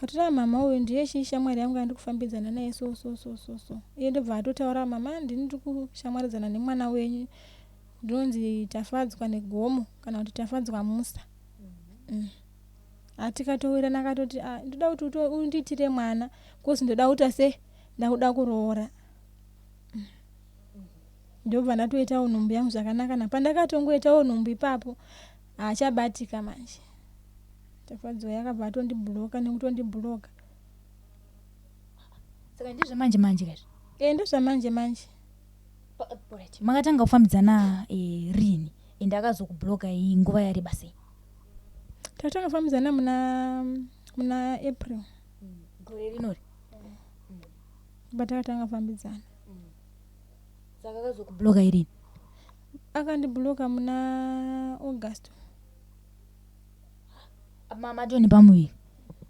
Katira mama uyu ndiye shamwari yangu andikufambidzana naye so. Iye ndobva atotaura mama ndini ndikushamwaridzana nemwana wenyu. Ndonzi tafadzwa negomo kana kuti tafadzwa musa. Atikatowirana akatoti ndoda kuti unditire mwana kosi ndoda kuti ndakuda kuroora. Ndobva ndatoita unhumbi yangu zvakanaka na pandakatongoita unhumbi ipapo achabatika manje. Tafadzwa yakabva atondibhuloka nekutondibhuloka. Saka ndizvo manje kaizvo. Ndizvo manje. Makatanga kufambidzana rini ende akazokubhuloka nguva yari basi? Tatanga kufambidzana muna April. Gore rinori. Batakatanga kufambidzana. Saka akazokubhuloka irini? Akandibhuloka muna August. Mama toni pamuviri.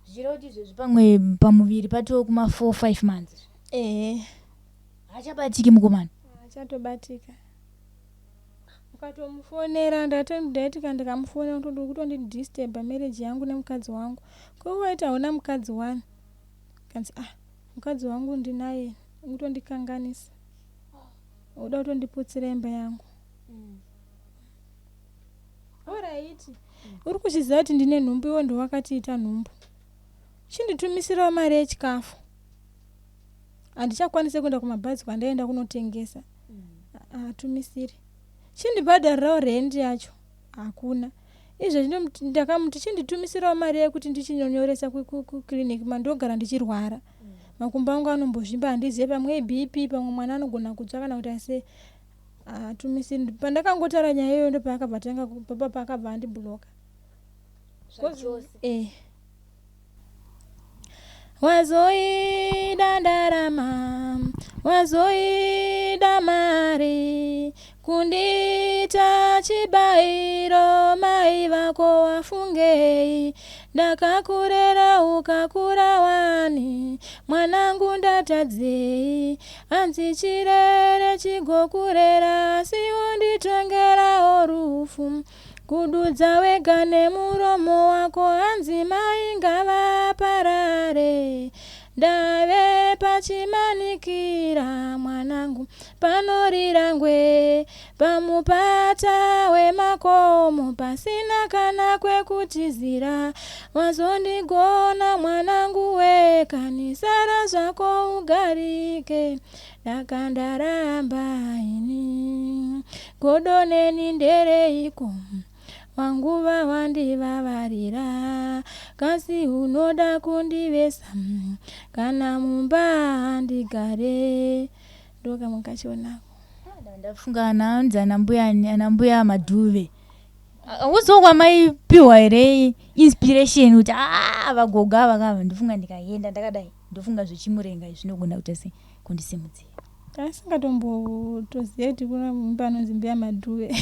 Zvichireva kuti izvezvi pamwe pamuviri pato kuma 4-5 months. Hachabatiki mukomana? Achatobatika. Ukatomufonera ndaitika ndikamufonera kutondidisturba marriage yangu nemukadzi wangu. Ko waita una mukadzi wani? Kanzi mukadzi wangu ndinaye utondikanganisa. Uda kutondiputsira imba yangu. Alright. Uri kuchiziva kuti ndine nhumbu iwo ndo wakatiita nhumbu. Chinditumisirawo mari yechikafu. Handichakwanise kuenda kumabhazi kwandaenda kunotengesa. Atumisiri. Chindibhadharirawo rendi yacho. Hakuna. Izvo ndakamuti chinditumisirawo mari yekuti ndichinyonyoresa kuclinic mandogara ndichirwara. Makumbo angu anombozvimba handizive pamwe BP pamwe mwana anogona kutsva kana kuti ase. Atumisiri. Pandakangotara nyaya iyoyo ndo pakabva andibhuloka. Wazoida ndarama, wazoida mari, kundita chibairo mai vako wafungei, ndakakurera ukakura wani, mwanangu ndatadzei, hanzi chirere chigokurera, siunditongera rufu. Kududza wega nemuromo wako hanzi mai ngavaparare. Ndave pachimanikira mwanangu panorira ngwe, pamupata wemakomo pasina kana kwekutizira. Wazondigona mwanangu wekanisara zvako ugarike, ndakandaramba ini godoneni ndereiko. Wanguva wandivavarira, kasi unoda kundivesa, kana mumba ndigare. Ndoka mwakachionako. Ndafunga naanza anambuya madhuve. Uzokwa maipiwa ere inspiration kuti vagoga vakava ndofunga ndikaenda ndakadai. Ndofunga zvichimurenga zvinogona kuti kundisimudzira. Asingatombotoziva kuti kuna mumba anonzi madhuve.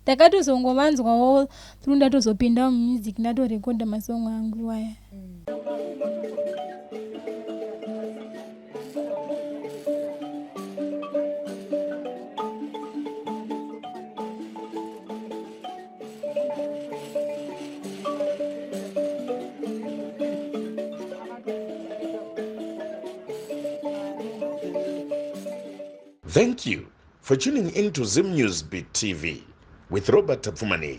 Ndakatozongovanzwawo through ndatozopinda mumusic ndatorekodha masong angu iwaya. Thank you for tuning in to Zim Newsbeat TV with Robert Tapfumani.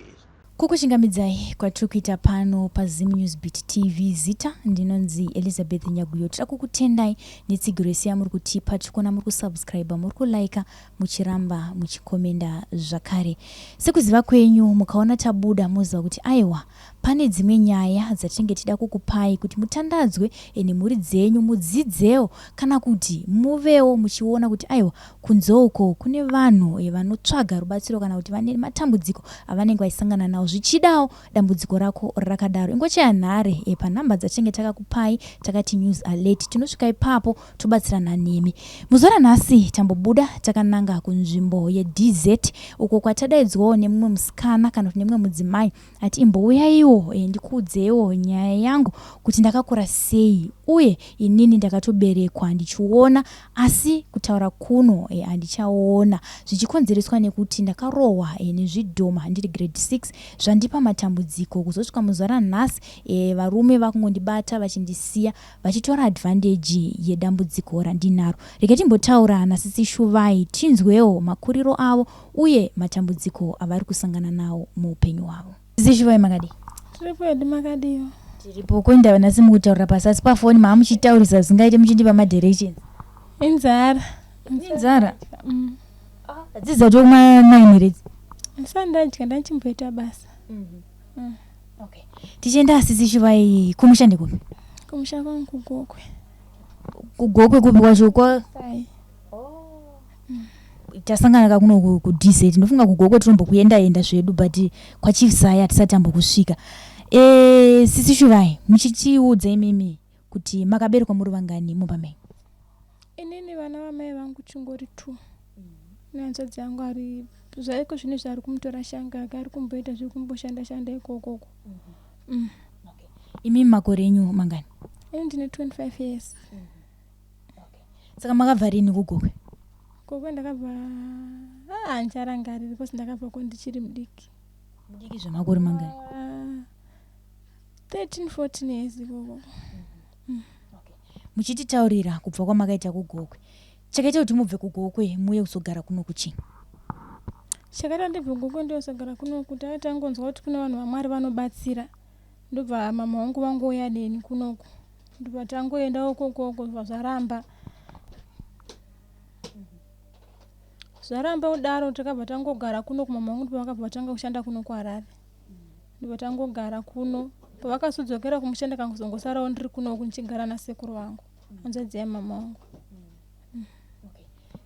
Kukuchingamidzai kwatikuita pano pa Zim Newsbeat TV zita ndinonzi Elizabeth Nyaguyo. Takukutendai netsigiresi yamuri kutipa, tikona muri kusubscribe, muri kulike, muchiramba, muchikomenda zvakare. Sekuziva kwenyu mukaona tabuda muziva kuti aiwa pane dzimwe nyaya dzatinenge tida kukupai kuti mutandadzwe ene muri dzenyu mudzidzewo, kana kuti muvewo muchiona kuti aiwa kunzoko kune vanhu vanotsvaga rubatsiro kana kuti vane matambudziko avanenge vaisangana nawo. Zvichidawo dambudziko rako rakadaro, ingochaya nhare panhamba dzatinenge takakupai takati news alert. Tinosvika ipapo tobatsirana nemi. Muzora nhasi tambobuda takananga kunzvimbo yeDZ uko kwatadaidzwawo nemumwe musikana kana kuti nemumwe mudzimai ati imbouya iwo ndikuudzewo nyaya yangu kuti ndakakura sei uye inini ndakatoberekwa ndichiona asi kutaura kuno handichaona zvichikonzereswa nekuti ndakarohwa nezvidhoma ndiri grade 6 zvandipa matambudziko kuzosvika muzuva ranhasi varume vakungondibata vachindisiya vachitora advantage yedambudziko randinaro. Regai timbotaurana sisi Shuvai tinzwewo makuriro avo uye matambudziko avari kusangana nawo muupenyu hwavo. Sisi Shuvai makadi? Tiripo edi makadiyo. Tiripo kuenda nasi mukutaura pasasi pafoni maamuchitaurisa zingaite muchindipa madirections. Inzara. Inzara? Hadzidza kuti mwainaimiredzi? Ndandadya ndachimboita basa. Okay. Tichienda sisi Shuvai kumushande kupi? Kumusha kwangu kugokwe. Kugokwe kupi kwacho kwa? Sai. Tasangana kakuno ku DZ ndinofunga kugokwe tinombokuenda zvedu but kwaChiefsai hatisatambo kusvika. Sisi Shuvai muchichiudza imimi kuti makaberekwa muri vangani mupamai? Inini vana vamai vangu chingori 2. Nehanzvadzi yangu ari zvaiko zvine zvari kumutora shanga ari kumboita zviri kumboshanda ikoko. Okay. Imimi makore enyu mangani? Ini ndine 25 years. Okay. Saka makabva rini kugokwe? Koko ndakabva handicharangariri because ndakabva ko ndichiri mudiki. Mudiki zvemakore mangani? 13-14 years koko. Okay. Muchititaurira kubva kwamakaita kugokwe. Chakaita kuti mubve kugokwe muye kuzogara kuno kuchini? Chakaita ndibve kugokwe ndiyozogara kuno kuti tangonzwa kuti kune vanhu vaMwari vanobatsira. Ndobva mama vangu vangouya deni kunoko. Ndobva tangoendawo kokoko zvaramba. Zvaramba udaro takabva tangogara kuno kumama vangu pavakabva tanga kushanda kuno kuHarare. Ndobva tangogara kuno. Pavakazodzokera kumushanda kangozongosarawo ndiri kuno kunchigara nasekuru vangu. Hanzvadzi yamama vangu.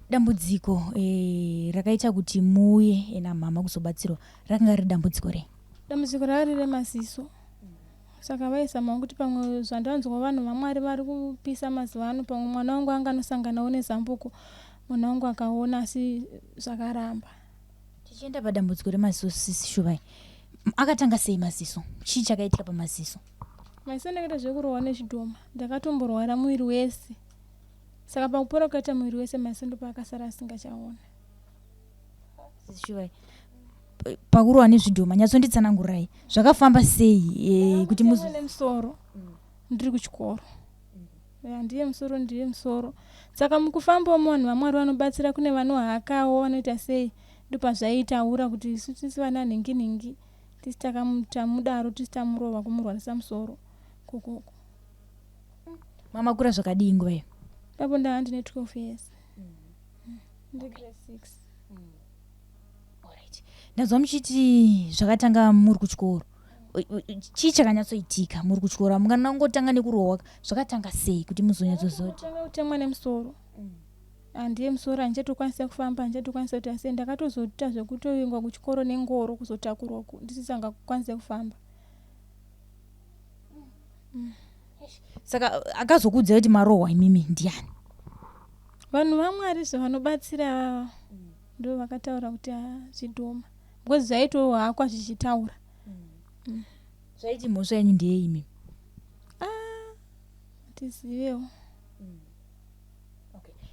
Dambudziko rakaita kuti muye namama kuzobatsirwa rakanga riri dambudziko rei? Dambudziko rari remaziso. Saka vaisa mangu kuti pamwe zvandanzwa vanhu vaMwari vari kupisa mazuva ano pamwe mwana wangu anganosanganawo nezambuko mwana wangu akaona asi zvakaramba. Tichienda padambudziko remaziso sisi Shuvai akatanga sei maziso? Chii chakaitika pamaziso? Maziso ndakaita zvekurohwa nezvidhoma. Ndakatomborwara mwiri wese. Saka pakupora kukaita mwiri wese maziso ndopakasara asingachaona. Sisi Shuvai pakurohwa nezvidhoma nyatsonditsanangurai zvakafamba sei kuti muzone musoro ndiri kuchikoro. Ndiye musoro. Saka mukufamba vanhu vaMwari vanobatsira kune vanohakawo vanoita sei ndopazvaitaura kuti sisi vana nhingi tisitakamudaro tisitamurova kumurwarisa musoro kokoko. Mama kura zvakadii nguva iyo? Papo ndanga ndine 12 years. Ndiri grade 6. Alright. Ndazwa muchiti zvakatanga muri kuchikoro. Chii chakanyatsoitika muri kuchikoro? Munganangotanga nekurohwa zvakatanga sei kuti muzonyatsozoti? Tanga kutemwa nemusoro. Handiye musoro handichatokwanisa kufamba handichatokwanisa kuti asi ndakatozoita zvekutoingwa kuchikoro nengoro kuzotakurwa ndisisanga kukwanisa kufamba. Saka akazokuudza kuti marohwa imimi ndiani? Vanhu vaMwari zvavanobatsira ndo vakataura kuti zvidhoma. Because zvaitohakwa zvichitaura. Zvaiti mhosva yenyu ndeyei imimi? Tizivewo.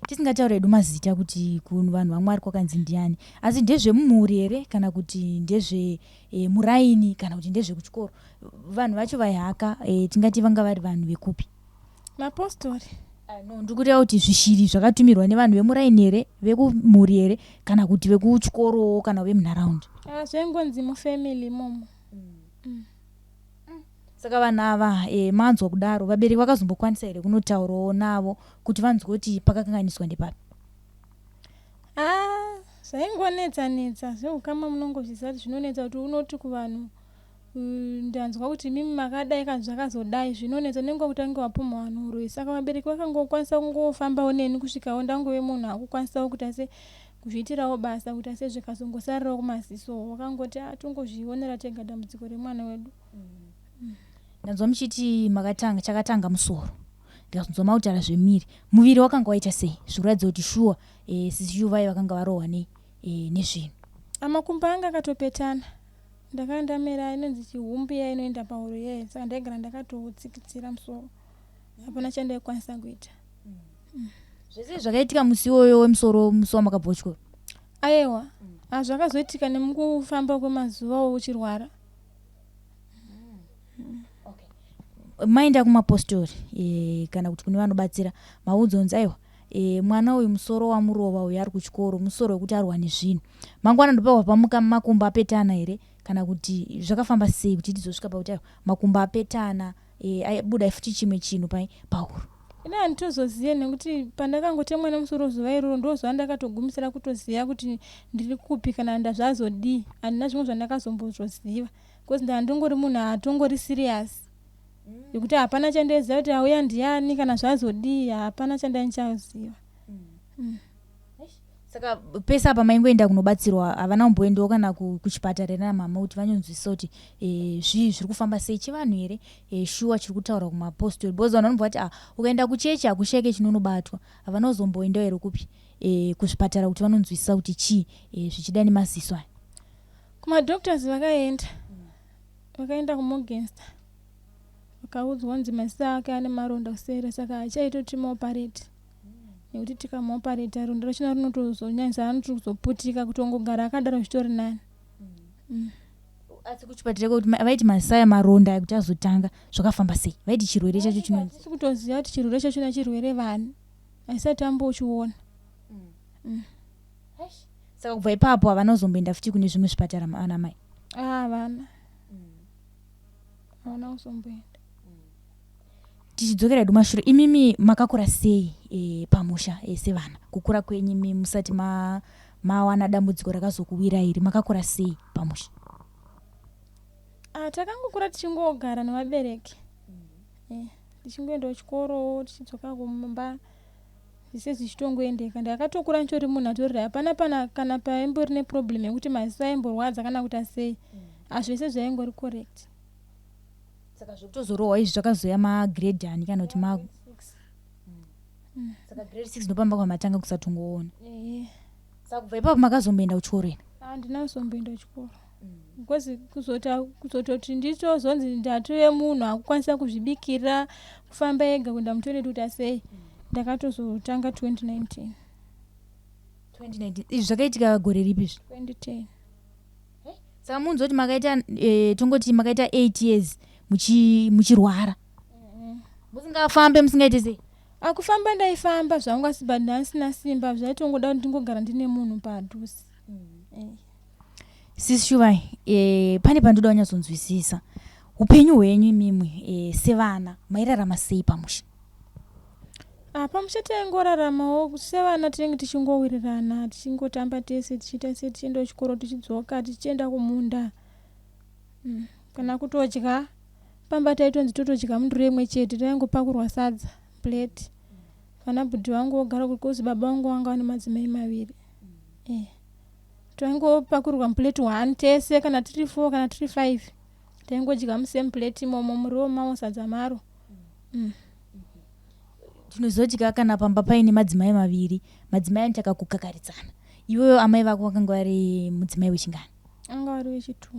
Tisingataura hedu mazita kuti vanhu vaMwari kwakanzi ndiani, asi ndezvemumhuri here kana kuti ndezve muraini kana kuti ndezvekuchikoro? Vanhu vacho vaihaka tingati vanga vari vanhu vekupi? Mapostori. No, ndikutaura kuti zvishiri zvakatumirwa nevanhu vemuraini here, vekumhuri here kana kuti vekuchikoro kana vemunharaunda? Zvengonzi mufamily momo. Saka vanhu ava manzwa kudaro vabereki vakazombokwanisa here kunotaurawo navo kuti vanzwe kuti pakakanganiswa ndepapi? Zvaingonetsa zveukama munongozviziva kuti zvinonetsa kuti unoti kuvanhu ndanzwa kuti mimi makadai zvakazodai zvinonetsa nenguva kuti ange wapumha vanhu uroi. Saka vabereki vakangokwanisa kungofambawo neni kusvikawo ndangove munhu akukwanisawo kuti ase kuzviitirawo basa kuti ase zvikazongosarirawo kumaziso wakangoti tongozvionera tega dambudziko remwana wedu. Ndanzwa muchiti chakatanga musoro ndikazonzwa mautaura zvemiri. Muviri wakanga waita sei zvikuratidza kuti shuwa sisi Shuvai vakanga varohwa nezvinhu? Amakumbo anga akatopetana. Ndakandamera inonzi chihumbi inoenda pahuro yeye saka ndaigara ndakatotsikitsira musoro. hapana chandaikwanisa kuita. Zvese zvakaitika musi iwoyo wemusoro makabhochwa. Aiwa, zvakazoitika nemukufamba kwemazuva uchirwara. Maenda kumapostori kana kuti kune vanobatsira maudzonzi aiwa mwana uyu musoro wamurova uyu ari kuchikoro musoro wekuti arwa nezvinhu mangwana ndopawa pamuka makumbo apetana here kana kuti zvakafamba sei kuti tizosvika pakuti aiwa makumbo apetana aibuda futi chimwe chinhu pahuro. Ina handitozoziva nekuti pandakangotemwa nemusoro zuva iroro ndozuva ndakatogumisira kutoziva kuti ndiri kupi kana ndazvazodii. Handina zvimwe zvandakazombozoziva because ndandongori munhu atongori serious yekuti hapana chandaziva kuti auya ndiani kana zvazodii, hapana chandachaziva. Saka pesa apa maingoenda kunobatsirwa havana kumboendawo kana kuchipatara namama kuti vanyonzwisa kuti zviri kufamba sei chivanhu here shuwa chiri kutaura kumapostori because vanhu vanomva kuti ukaenda kuchechi hakusheke chinonobatwa havana kuzomboendawo here kupi kuzvipatara kuti vanonzwisisa kuti chii zvichida nemaziso aya. Kumadoctors vakaenda kuMorgenster vakaudzwa kunzi maziso ake ane maronda kusere saka achaitoti maoparate nekuti tikamuoparate ronda rachona rinotozonyanyisa anotozoputika kuti ongogara akadaro zvitori nani. Asi kuchipatara kuti vaiti maziso aya maronda kuti azotanga zvakafamba sei vaiti chirwere chacho chinonzi tisi kutoziva kuti chirwere chachona chirwere vani haisati ambochiona. Saka kubva ipapo havana kuzomboenda futi kune zvimwe zvipatara ana mai havana kuzomboenda. Tichidzokera dumashure imimi makakura sei pamusha sevana kukura kwenyimi musati mawana dambudziko rakazokuwira iri makakura sei pamusha? Takangokura tichingogara nevabereki tichingoenda kuchikoro tichidzoka kumba zvise zvichitongoendeka. Ndakatokura ndichori munhu atorira hapana kana paimbori neproblem yekuti maziso aimborwadza kana kuti sei zvese zvaingori correct. Saka zvokutozorohwa izvi zvakazoya magrade ani kana kuti saka grade 6 ndopamba kwamatanga kusatongoona. Saka kubva ipapo makazomboenda kuchikoro ena? Handina kuzomboenda kuchikoro because kuzototi ndichozonzi ndatove munhu akukwanisa kuzvibikira kufamba ega kuenda mutoilet kuti sei ndakatozotanga 2019. Izvi zvakaitika gore ripi? 2010. Saka munzi kuti makaita tongoti makaita 8 years muchirwara musingafambe musingaite sei? Akufamba ndaifamba zvangu asi but ndasina simba zvaitongoda kuti ndingogara ndine munhu padhuze. Sisi Shuvai pane pandoda kunyatsokunzwisisa upenyu hwenyu imimwe sevana mairarama sei pamusha? Pamusha taingoraramawo sevana tinenge tichingowirirana tichingotamba tese tichiita se tichienda kuchikoro tichidzoka tichienda kumunda kana kutodya pamba taitonzi totodya mundiro imwe chete taingopakurwa sadza plate kana bhudhi wangu ogara kukozi baba wangu wanga ane madzimai maviri taingopakurirwa plate 1 tese kana tiri 4 kana tiri 5 taingodya musame plate imomo muriwo mawo sadza maro. Tinozodya kana pamba paine madzimai maviri madzimai anitaka kukakaridzana iweyo amai vako vakanga vari mudzimai wechingani? Anga vari wechitu.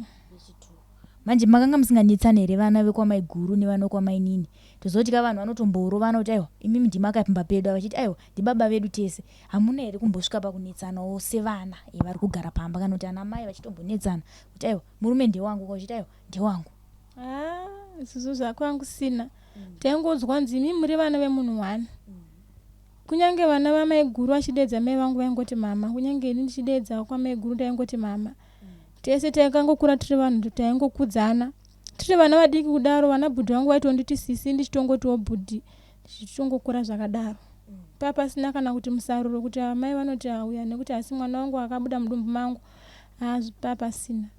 Manje makanga musinganetsana here vana vekwamai guru nevana vekwamai nini? Tozodya vanhu vanotomborovana kuti aiwa imimi ndimakapimba pedu vachiti aiwa ndibaba vedu tese hamuna here kumbosvika pakunetsanawo sevana vari kugara pamba kana kuti ana mai vachitombonetsana kuti aiwa murume ndewangu vachiti aiwa ndewangu? Isusu zvakwangu sina. Taingodzwa nzi imi muri vana vemunhu 1 kunyange vana vamai guru vachidedza mai vangu vaingoti mama kunyange ini ndichidedza kwamai guru taingoti mama. Tese taingangokura tiri vanhu taingokudzana tiri vana vadiki kudaro. Vana bhudhi vangu vaitonditi sisi ndichitongotiwo bhudhi tichitongokura zvakadaro papasina kana kuti musaruro kuti amai vanoti auya nekuti asi mwana wangu akabuda mudumbu mangu papasina.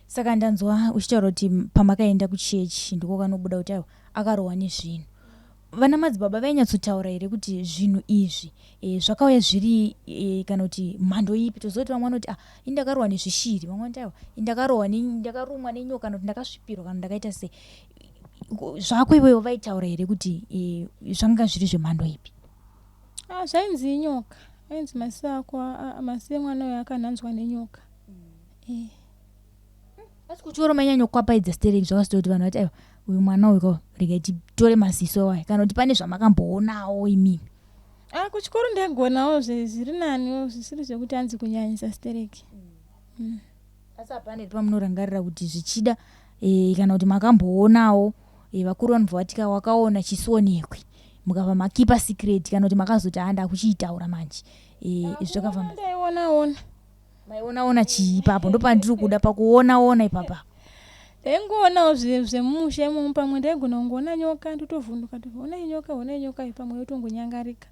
Saka ndanzwa uchitaura kuti pamakaenda kuchechi ndiko kanobuda kuti aiwa akarohwa nezvinhu. Vana madzibaba vainyatsotaura here kuti zvinhu izvi zvakauya zviri kana kuti mhando ipi? Tozoti vamwe vanoti indakarohwa nezvishiri vamwe vanoti aiwa ndakarumwa nenyoka kana kuti ndakasvipirwa kana ndakaita sei. Zvako iwewo vaitaura here kuti zvanga zviri zvemhando ipi? Zvainzi inyoka ainzi masi ako masi emwana uyo akanhanzwa nenyoka. Asi kuchikoro mainyanyo kwapaidza stereki zvakazoti kuti vanhu vati aiwa uyu mwana uyu ndikaiti tore maziso wayo kana kuti pane zvamakamboonawo imini. Kuchikoro ndagonawo zviri naniwo zvisiri zvekuti anzi kunyanyisa stereki. Asi apane pamunorangarira kuti zvichida kana kuti makamboonawo vakuru vanobva vatika wakaona chisonekwe mukabva makipa secret kana kuti makazoti anda kuchiitaura manje zvakafamba. Ndaiona maiona chiipapo ndopandiri kuda pakuona ipapa. Ndaingoonawo zvemumusha imomo pamwe ndaigona kungoona nyoka ndotovhunduka ona nyoka pamwe yotongonyangarika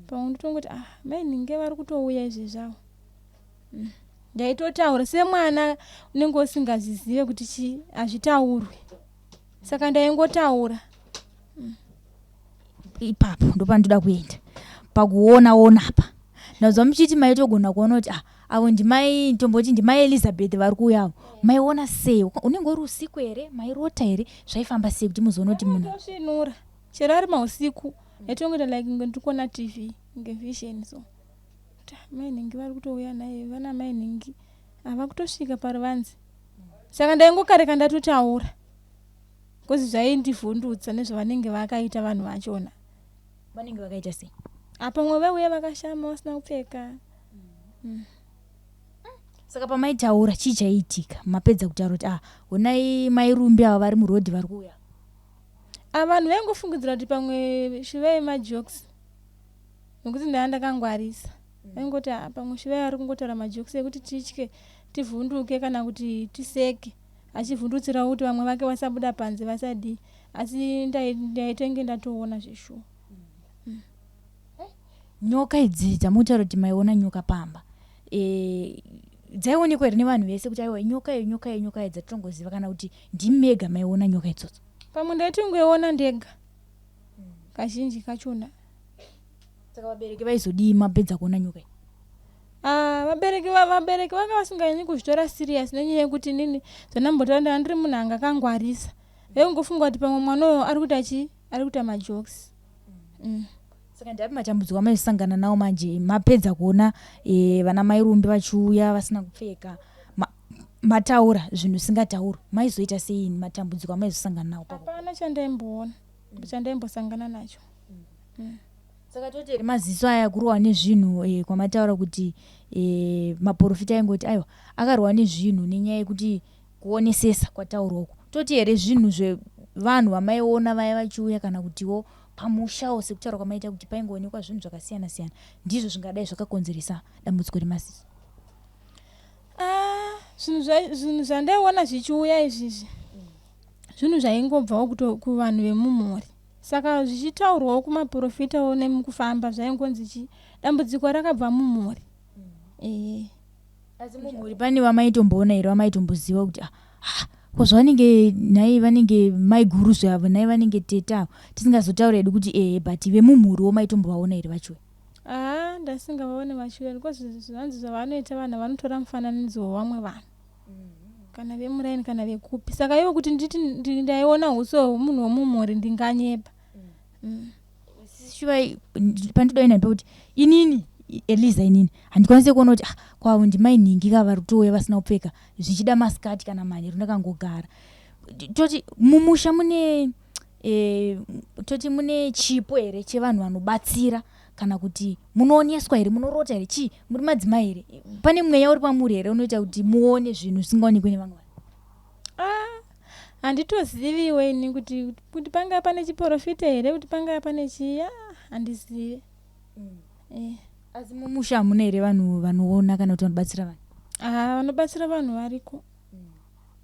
pamwe ndotongoti mai ninge vari kutouya izvi zvavo. Ndaitotaura semwana unenge usingazizive kuti hazvitaurwi saka ndaingotaura. Ipapo ndopandoda kuenda pakuona apa nazva muchiti maitogona kuona kuti avo ndimai tomboti ndimai Elizabeth vari kuuyawo maiona sei unenge uri usiku here mairota here zvaifamba sei kuti muzoona kuti munhu tosvinura chero ari mausiku yatongoita like ndikuona TV ngevision so mai ningi vari kutouya naye vana mai ningi ava kutosvika paruvanzi saka ndaingokareka ndatotaura kozi zvaindivhundutsa nezvavanenge vakaita vanhu vachona. Vanenge vakaita sei? Pamwe vauya vakashama vasina kupfeka. Saka pamaitaura chii chaiitika mapedza kutaura kuti onai mairumbi ava vari murodhi vari kuuya. Vanhu vaingofungidzira kuti pamwe shivei majokes nokuti ndakangwarisa vaingoti pamwe shivei ari kungotaura majokes ekuti titye tivhunduke kana kuti tiseke achivhundutsira kuti vamwe vake vasabuda panze vasadii asi ndaitenge ndatoona zvishuwa. Nyoka idzi dzamutaura kuti maiona nyoka pamba dzaionekwa here nevanhu vese kuti aiwa nyoka dzatitongoziva kana kuti ndimega maiona nyoka idzodzo? Pamwe ndaitongoiona ndega kazhinji kachona. Saka vabereki vaizodii mapedza kuona nyoka iyi? Vabereki vanga vasinganyanyi kuzvitora serious nenyaya yekuti nini zvanambotaura ndiri munhu anga kangwarisa vaingofunga kuti pamwe mwana uyo ari kuita majokes. Saka ndapi matambudziko amaisangana nawo manje mapedza kuona vana mairumbi vachiuya vasina kupfeka mataura zvinhu singataurwi maizoita sei matambudziko amaizosangana nawo? Hapana chandaimboona chandaimbosangana nacho. Saka toti here maziso aya kurohwa nezvinhu kwamataura kuti maprofita aingoti aiwa akarohwa nezvinhu nenyaya yekuti kuonesesa kwataurwako toti here zvinhu zvevanhu vamaiona vaya vachiuya kana kutiwo pamushawo sekutaura kwamaita kuti paingoonekwa zvinhu zvakasiyana siyana ndizvo zvingadai zvakakonzeresa dambudziko remasiso? Zvinhu zvandaiona zvichiuya izvizvi zvinhu zvaingobvawo kuvanhu vemumhuri saka zvichitaurwawo kumaprofitawo nemukufamba zvaingonzi dambudziko rakabva mumhuri. Asi mumhuri pane vamaitomboona here vamaitomboziva kuti zvavanenge nai vanenge maiguru zvavo nai vanenge teta tisingazotaura hedu kuti but vemumhuriwo maitombovaona here vachiuya? Ndasingavaone vachiuya because zvanzi zvavanoita vanhu vanotora mufananidzo wevamwe vanhu kana vemuraini kana vekupi saka ivo kuti nditi ndaiona uso hwomunhu womumhuri ndinganyepa. Shuva pandidoina ndoti inini Eliza inini handikwanise kuona kuti kwavo ndimai ningi kavari kutouya vasina kupfeka zvichida masikati kana manheru ndakangogara toti mumusha mune chipo here chevanhu vanobatsira kana kuti munooneswa here munorota here chii muri madzimai here pane mweya uri pamuri here unoita kuti muone zvinhu zvisingaonekwe nevamwe vanhu? Handitoziviwo ini kuti panga pane chiprofita here kuti panga pane chiya handizive. Asi mumusha hamuna here vanhu vanoona kana kuti vanobatsira vanhu? Vanobatsira vanhu variko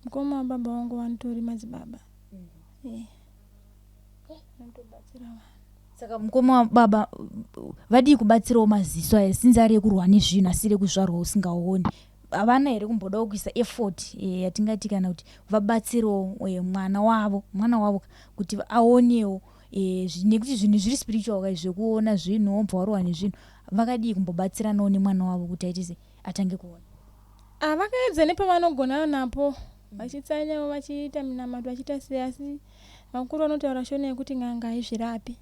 mukoma wababa vangu vanotori madzibaba. Vanotobatsira vanhu. Saka mukoma wababa vadii kubatsirawo maziso aya sinzi ari ekurwa nezvinhu asi rekuzvarwa usingaoni havana here kumbodawo kuisa effort yatingati kana kuti vabatsirewo mwana wavo kuti aonewo nekuti zvinhu zviri spiritual kai zvekuona zvinhu wobva warohwa nezvinhu vakadii kumbobatsiranawo nemwana wavo kuti aitise atange kuona? Vakaedza nepavanogona napo vachitsanyawo vachiita minamato vachiita sei asi vakuru vanotaura shona yekuti n'anga haizvirapi.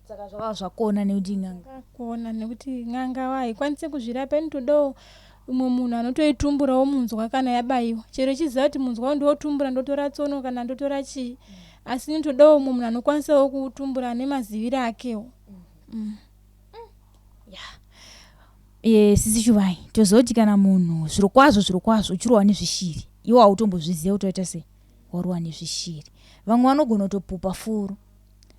Saka zvava zvakona nekuti n'anga kona nekuti n'anga haikwanisi kuzvirapa inotodawo umwe munhu anotoitumburawo munzwa kana yabayiwa chero chiziva kuti munzwa ndotumbura ndotora tsono kana ndotora chii asi nitodawo munhu anokwanisawo kutumbura nemaziviro akewo. Sisi Shuvai tozoti kana munhu zviro kwazvo uchirowa nezvishiri iwo autombozviziva kuti waita sei warowa nezvishiri. Vamwe vanogona kutopupa furu,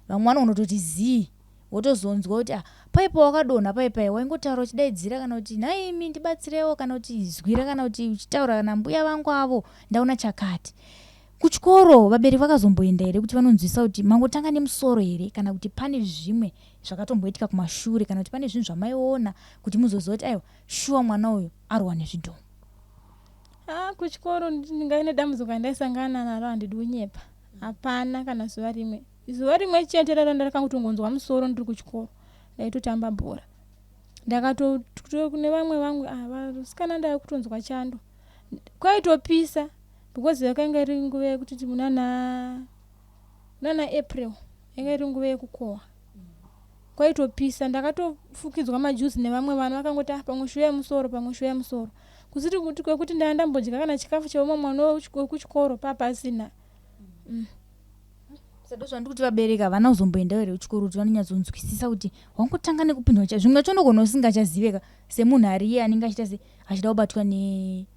vamwe vanogona kutoti zii wotozonzwa kuti paipa wakadonha paipai waingotaura uchidaidzira kana kuti naimi ndibatsirewo kana kuti zwira kana kuti uchitaura kana mbuya vangu avo ndaona chakati. Kuchikoro vabereki vakazomboenda here kuti vanonzwisa kuti mangotanga nemusoro here kana kuti pane zvimwe zvakatomboitika kumashure kana kuti pane zvinhu zvamaiona kuti muzoziva kuti aiwa shuwa mwana uyu arowa nezvidhoma? Kuchikoro ndingaine dambudziko randaisangana naro handidi kunyepa. Hapana kana zuva rimwe chete ndakangotongonzwa musoro ndiri kuchikoro ndaitotamba bhora. Kune vamwe vasikana ndava kutonzwa chando. Kwaitopisa because yakanga iri nguva yekuti munana April yanga iri nguva yekukohwa. Kwaitopisa ndakatofukidzwa majuzi nevamwe vanhu vakangoti pamwe shuwa musoro. Kusiri kuti kwekuti ndambodya kana chikafu cheumwe mwana wekuchikoro papasina. Saka zvandiri kuti vabereki havana kuzomboendawo here kuchikoro kuti vanonyatsonzwisisa kuti wangotanga nekupinda zvimwe chonogona usingachaziveka semunhu ariye anenge achida kubatwa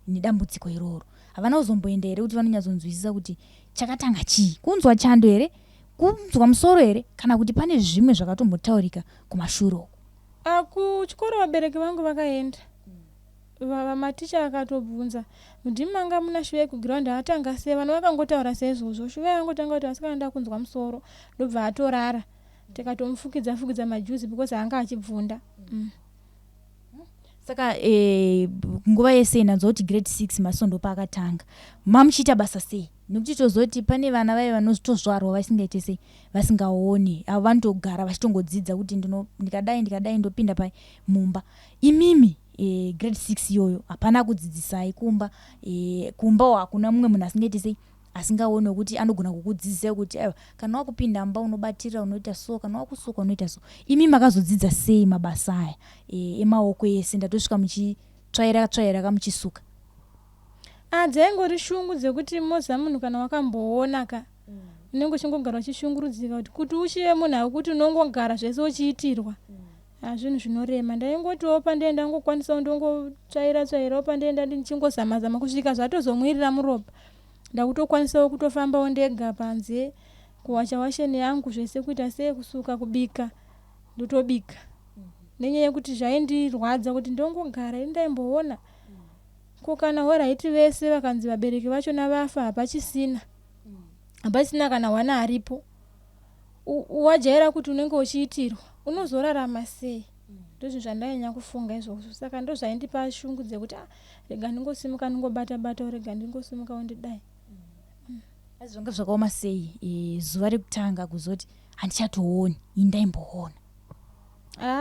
nedambudziko iroro. Havana kuzomboenda here kuti vanonyatsonzwisisa kuti chakatanga chii, kunzwa chando here, kunzwa musoro here kana kuti pane zvimwe zvakatombotaurika kumashure uko. Kuchikoro vabereki vangu vakaenda. Maticha akatobvunza ndimi manga muna shuwa yekuground atanga sei, vanhu vakangotaura saizvozvo. Shuwa yangotanga kuti asikana nda kunzwa musoro ndobva atorara. Tikatomufukidza majuzi because anga achibvunda. Saka nguva yese inanzwa kuti grade 6 masondo paakatanga mamuchiita basa sei? Nekuti tozoti pane vana vaya vanotozvarwa vasingaite sei, vasingaoni, avo vanotogara vachitongodzidza kuti ndikadai ndopinda mumba. Imimi grade 6 iyoyo hapana kudzidzisai kumba. Kumba hakuna mumwe munhu asingaite sei, asingaoni kuti anogona kukudzidzisa kuti kana wakupinda mba unobatira unoita so, kana wakusuka unoita so. Imi makazodzidza sei mabasa aya emaoko ese ndatosvika muchitsvaira kamuchisuka? Dzaingori shungu dzekuti moza munhu kana wakamboona unenge uchingogara uchishungurudzika kuti uchive munhu akuti unongogara zvese uchiitirwa. Zvinhu zvinorema. Ndaingotiwo pandaenda ngokwanisa ndongotsvairawo pandaenda ndichingozama kusvika zvatozomwirira muropa. Ndakutokwanisawo kutofambawo ndega panze, kuwachawasheni yangu zvese kuita sei, kusuka, kubika, ndotobika. Nenyaya yekuti zvaindirwadza kuti ndongogara ndaimboona. Kana horaiti vese vakanzi vabereki vachona vafa hapachisina kana wana aripo. Wajaira kuti unenge uchiitirwa unozorarama sei? Ndozvo zvandainya kufunga izvozvo. Saka ndozvaindipa shungu dzekuti rega ndingosimuka ndingobata rega ndingosimuka ndidai. Asi zvanga zvakaoma sei zuva rekutanga kuzoti handichatooni indaimboona?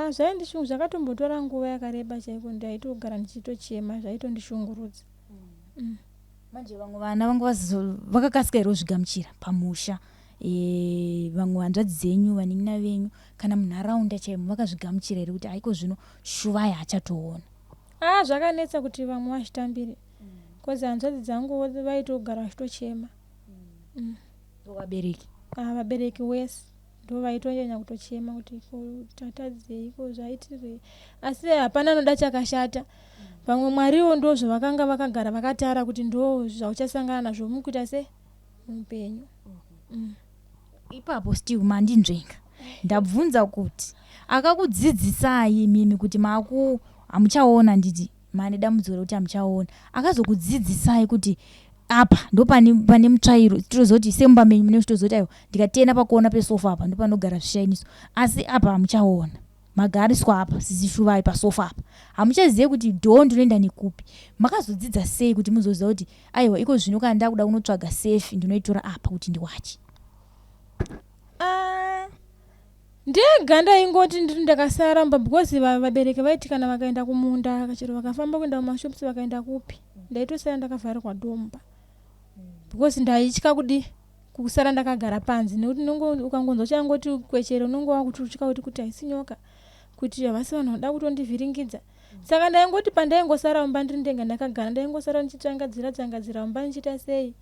Zvaindishungu, zvakatombotora nguva yakareba chaiko ndaitogara ndichitochema, zvaitondishungurudza. Manje vamwe vana vanga vakakasika here kuzvigamuchira pamusha, vamwe hanzvadzi dzenyu, vanin'ina venyu kana munharaunda chaimo vakazvigamuchira here kuti haiko zvino shuva yaachatoona? Zvakanetsa kuti vamwe vazvitambire kozi hanzvadzi dzangu vaitogara vachitochema. Vabereki vabereki wese ndo vaitonyanya kutochema kuti tatadzei zvaitirei, asi hapana noda chakashata. Vamwe mwariwo ndo zvavakanga vakagara vakatara kuti ndo zvauchasangana nazvo mukuita sei muupenyu. Ipapo still mandinzvenga ndabvunza kuti akakudzidzisai mimi kuti hamuchaona, nditi mane dambudziko rekuti hamuchaona, akazokudzidzisai kuti apa ndo pane mutsvairo, titozoti semba menyu mune titozoti aiwa ndikatena pakuona pesofa apa ndo panogara zvishainiso, asi apa hamuchaona, magariswa apa sisi Shuvai pasofa apa hamuchazive kuti dhoo ndinoenda nekupi. Makazodzidza sei kuti muzoziva kuti aiwa iko zvino kana ndakuda kunotsvaga sefi ndinoitora apa kuti ndiwachi? Ndega ndaingoti ndiri ndakasaramba because vabereki vaiti kana vakaenda kumunda kachero vakafamba kuenda kumashopusi vakaenda kupi ndaitosara ndakavharirwa domba because ndaitya kudi kusara ndakagara panze, nekuti ukangonzwa changoti kwechere unongo wakututya kuti haisi nyoka, kuti havasi vanhu vanoda kutondivhiringidza. Saka ndaingoti pandaingosara mumba ndiri ndenga ndakagara ndaingosara ndichitsvangadzira mumba ndichita sei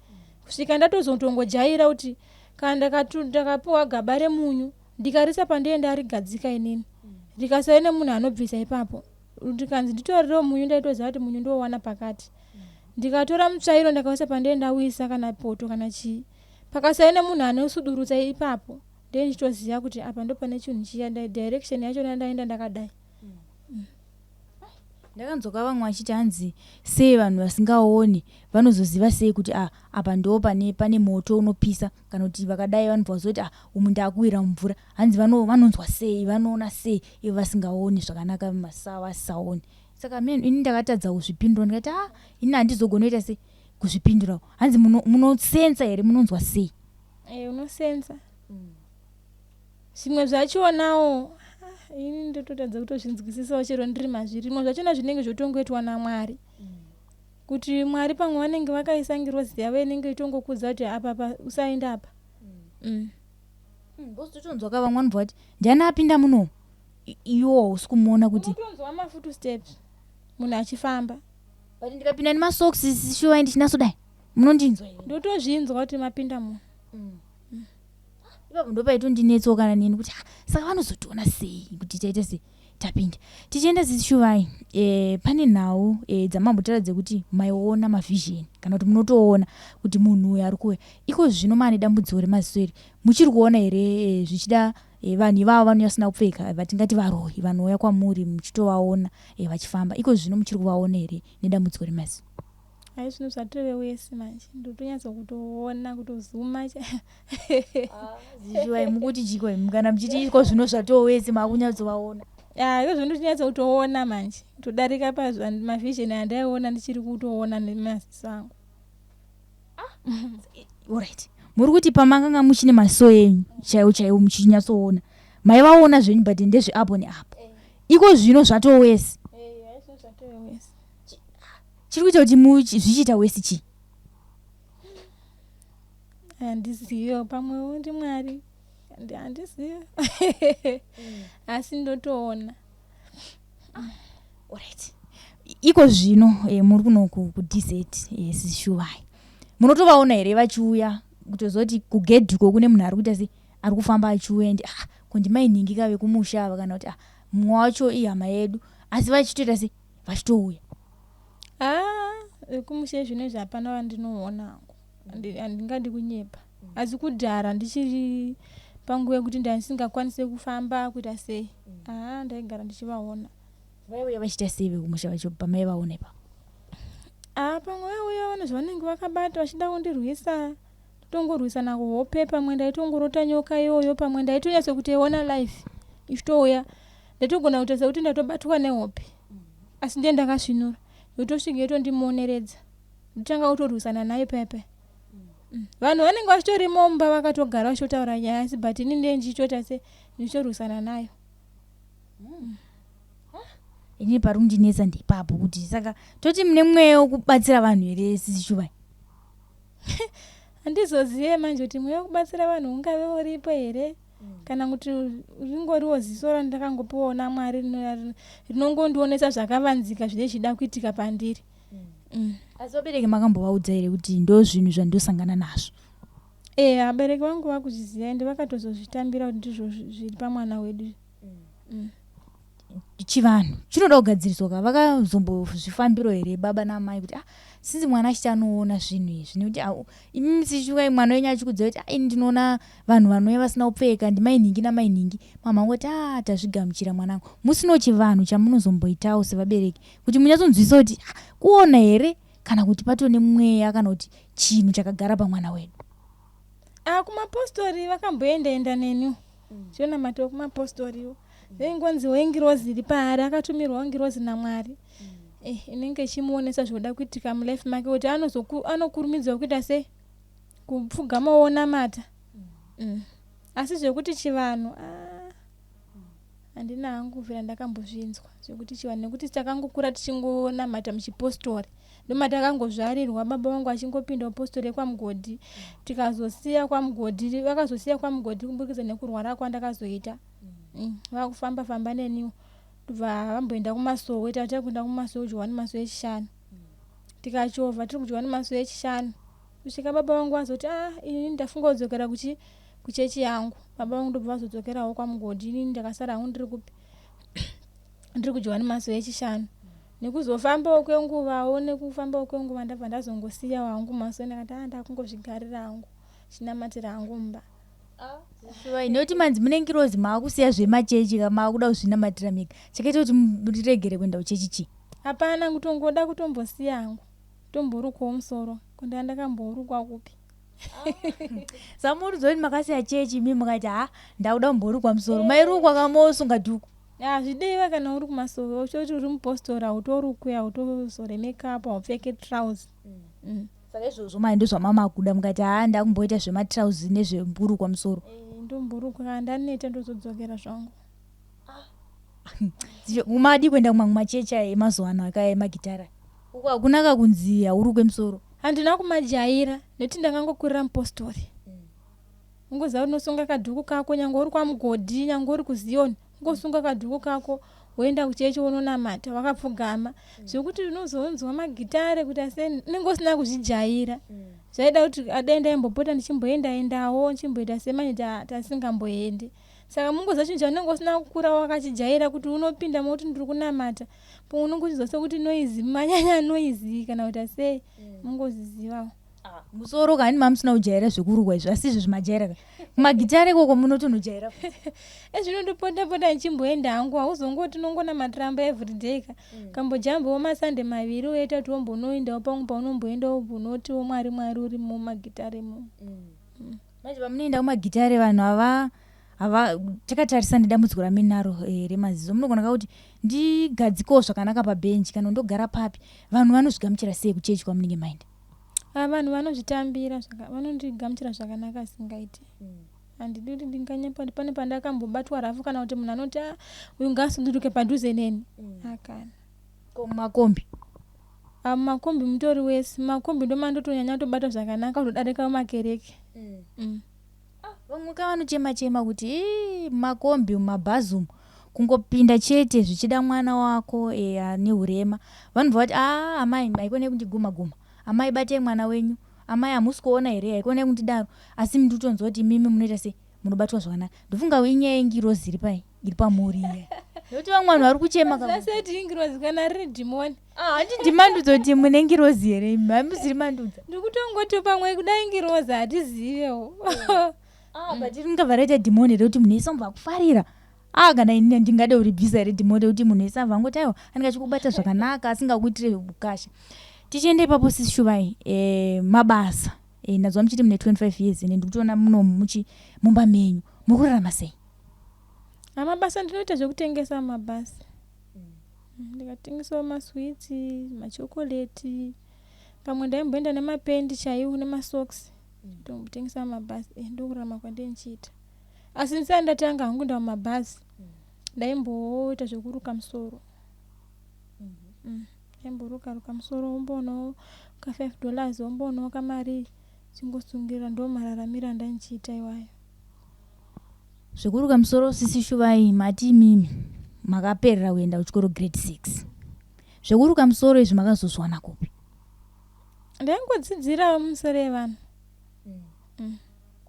kusvika ndatozongongojaira kuti kana ndakapuwa gaba remunyu ndikarisa pandienda rigadzika inini rikasave nemunhu anobvisa ipapo ndikanzi nditorirewo munyu ndaitoziva kuti munyu ndowana pakati ndikatora mutsvairo ndakaisa pandienda wisa kana poto kana chii pakasave nemunhu anosudurutsa ipapo ndichitoziva kuti apa ndo pane chinhu chiya direction yacho ndaenda ndakadai. Ndakanzwa vamwe vachiti hanzi sei vanhu vasingaoni vanozoziva sei kuti apa ndo pane moto unopisa kana kuti vakadai vanobva kuzoti umu ndakuwira mumvura hanzi vanonzwa sei vanoona sei ivo vasingaoni zvakanaka masawa asisaoni. Saka ini ndakatadza kuzvipindura ndikati ini handizogonoita sei kuzvipindurawo hanzi munosensa here munonzwa sei. Unosensa zvimwe zvachonawo ini ndototadza kutozvinzwisisawo chero ndiri mazvirimwe zvachona zvinenge zvotongoitwa naMwari kuti Mwari pamwe vanenge vakaisa ngirozi yavo inenge itongokudza kuti apa usaenda apa. Bostotonzwa vamwe vanobva kuti ndiani apinda muno iwo usikumuona kuti unotonzwa mafootsteps munhu achifamba but ndikapinda nemasocks shuwa ndichinasodai munondinzwa here ndotozvinzwa kuti mapinda munhu. Ipapo ndopaitondinetsawo kana nini kuti saka vanozotiona sei kuti taita sei tapinda tichienda zishuvai. Pane nhau dzamambotaradze kuti maiona mavision kana kuti munotoona kuti munhu uyu ari kuuya iko zvino maane dambudziko remaziso iri muchiri kuona here zvichida vanhu ivavo vanouya vasina kupfeka vatingati varoi vanouya kwamuri muchitovaona vachifamba iko zvino muchiri kuvaona here nedambudziko remaziso. Zvino zvatove wese manje ndotonyatsa kutoona kutozuma zishuvai mukuti chiko kana muchiti iko zvino zvatove wese makunyatsovaona. Iko zvino ndochinatsa kutoona manje todarika pamavision andaiona ndichiri kutoona nemaziso angu. Alright, muri kuti pamakanga muchine maziso enyu chaiwo muchinyatsoona maivaona zvenyu but ndezveapo neapo iko zvino zvatove wese. Zvatove wese chiri kuita kuti zvichiita wese chii handizivi pamwewo ndi Mwari handizivi asi ndotoona. Alright, iko zvino muri kuno kuDZ sishuvai munotovaona here vachiuya kutozoti kugedhiko kune munhu ari kuita sei ari kufamba achiuya ndi kundimainingi kave kumusha kana kuti mumwe wacho ihama yedu asi vachitoita sei vachitouya. Kumushe zvino zvapana vandinoona handingadi kunyepa asi kudhara ndichiri panguva yekuti ndandisingakwanise kufamba kuita sei ndaigara ndichivaona. Vaiuya vachiita sei vekumusha vacho pamaivaona ipapo. Pamwe vauya vano zvavanenge vakabata vachida kundirwisa totongorwisana kuhope pamwe ndaitongorota nyoka iyoyo pamwe ndaitonyatsa kuteiona life ichitouya ndaitogona kuita sekuti ndatobatwa nehope asi ndiye ndakasvinura yotosvika yotondimoneredza ndotanga kutorwisana nayo pepe. Vanhu vanenge vachitori momba vakatogara vachitotaura nyaya asi but ini ndiye ndichitota se ndichitorwisana nayo. Ini pari kundinetsa ndeipapo kuti saka toti mune mweya wekubatsira vanhu here sishuvai. Handizozive manje kuti mweya wekubatsira vanhu ungave uripo here kana kuti ringoriwo ziso randakangopiwawo naMwari rinongondionesa zvakavanzika zvine zvichida kuitika pandiri. Asi vabereki makambovaudza here kuti ndo zvinhu zvandosangana nazvo. Vabereki vangu vakuzviziva ende vakatozozvitambira kuti ndizvo zviri pamwana wedu. Chivanhu chinoda kugadziriswa ka vakazombozvifambiro here baba namai kuti sinzi mwana achitanoona zvinhu izvi nekuti imi sishuvai mwana wenyu achikudziva kuti ini ndinoona vanhu vanouya vasina kupfeka ndimainingi namainingi mama ngoti tazvigamuchira mwanangu musino chivanhu chamunozomboitawo sevabereki kuti munyatsonzwisa kuti kuona here kana kuti patone mweya kana kuti chinhu chakagara pamwana wedu. Kumapostori vakamboenda neniu chiona matoko kumapostoriwo vengonziwo ingirozi iri paari akatumirwawo ngirozi naMwari inenge ichimuonesa zvoda kuitika mulife make kuti anokurumidza kuita sei kupfugamawo namata. Asi zvekuti chivanhu handina hangu kuvira ndakambozvinzwa zvekuti chivanhu nekuti takangokura tichingonamata muchipostori ndomatakangozvarirwa baba vangu achingopinda mupostori yekwamugodhi tikazosiya kwamugodhi vakazosiya kwamugodhi kuburikidza nekurwara kwandakazoita. Vakufamba famba neniwo vamboenda kumasowe tata kuenda kumasowe Johani masowe echishanu tikachovha tiri kuJohani masowe echishanu kusvika baba vangu vazoti ini ndafunga kudzokera kuchechi yangu. Baba vangu ndobva vazodzokerawo kwamugodhi. Ini ndakasara hangu ndiri kupi ndiri kudyiwa nemazuva echishanu. Nekuzofambawo kwenguvawo nekufambawo kwenguva ndabva ndazongosiyawo hangu mazuva ndakati ndakungozvigarira hangu chinamatira hangu mumba. Nekuti manzi munengirozi maakusiya zvemachechi maakuda kuzvinamatira mega. Chakaita kuti ndiregere kuenda kuchechi chii? Hapana, kutongoda kutombosiya hangu tomborukwawo musoro kunda ndakamborukwa kupi. Samurudzwa kuti makasiya chechi mimi mukati ndakuda kumborukwa musoro. Mairukwa kamosunga dhuku. Zvideiwa kana uri kumasoro uchoti uri mupostora autorukwe autozore makeup aupfeke trouser. Saka izvozvo mai ndozvamama akuda mukati ndakumboita zvematrauzi nezvemburukwa musoro. Ndomburukwa ndaneta ndozodzokera zvangu. Umadi kuenda kumachecha emazuva ano akaemagitara. Uko hakunaka kunzi haurukwe musoro. Handina kumajaira nekuti ndakangokurira mupostori. Ungoziva kuti unosunga kadhuku kako nyange uri kwamugodhi nyange uri kuZioni. Ungosunga kadhuku kako woenda kuchechi unonamata wakapfugama. Zvekuti unozonzwa magitare kuti unenge usina kuzvijaira. Zvaida kuti adenda imbopota ndichimboendawo ndichimboita semanyita tasingamboendi. Saka mungoziva chinhu chaunenge usina kukura wakachijaira kuti unopinda moti ndiri kunamata. Unenge uchizose kuti noizi manyanya noizi kana kuti sei mungozizivawo. Musoro kani mamusina kujaira zvekurukwa izvo asi izvo zvimajaira. Kumagitare koko munotonojaira. Zvinondopota ndichimboenda hangu hauzongoti unongonamatira everyday ka. Kambojambawo masande maviri woita kuti wombonoendawo pamwe paunomboendawo unotiwo mwari uri mumagitaremo. Manje pamunoenda kumagitare vanhu takatarisa nedambudziko raminaro remaziso munogona kuti ndigadzikewo zvakanaka pabhenji kana ndogara papi vanhu vanozvigamuchira sei kuchechi kwamunenge maenda? Vanhu vanozvitambira vanondigamuchira zvakanaka singaiti. Handidi kuti ndinganyapa pane pandakambobatwa rafu kana kuti munhu anoti uyu ngasunduruke padhuze neni. Akana. Komumakombi? Mumakombi mutori wese. Mumakombi ndomandotonyanya tobata zvakanaka kutodarika mumakereke. Vamwe kavanochema kuti mumakombi mumabhazi umu kungopinda chete zvichida mwana wako ane urema. Vanhu vati amai haikone kundiguma-guma. Amai batei mwana wenyu. Amai hamusi kuona here haikone kundidaro. Asi mundotonzwa kuti mimi munoita sei munobatwa zvakanaka. Ndofunga inyaya yengirozi iri pamuri. Nekuti vamwe vanhu vari kuchema Zaseti ingirozi kana riri dhimoni. Handindimandudza kuti mune ngirozi here hamusiri mandudza. Ndikutongoti pamwe kudai ngirozi hatizivewo. Patiri ngabva raita dhimoni here kuti munhu ese ambva kufarira. Kana ini ndingade uribvisa here dhimoni kuti munhu ese ambva angoti aiwa anenge achikubata zvakanaka asingakuitire ukasha. Tichiende ipapo sisi Shuvai mabasa. Ndazwa muchiti mune 25 years ine ndikutoona muno mumba menyu. Muri kurarama sei? Mabasa ndinoita zvekutengesa mabasa. Ndikatengesawo maswitsi, machokoleti. Pamwe ndaimboenda nemapendi chaiwo nemasocks. Ndotengesa mabasa. Ndokurarama kwandinchiita. Asi ndisati ndatanga hangu kuenda mumabhazi. Ndaimboita zvekuruka musoro. Ndaimboruka musoro womboonawo ka$5 womboonawo kamari chingosungira ndomararamira ndanchiita iwayo. Zvekuruka musoro sisi Shuvai mati mimi makaperera kuenda kuchikoro grade 6. Zvekuruka musoro izvi makazozwana kupi? Ndaingodzidzira mumusoro yevanhu.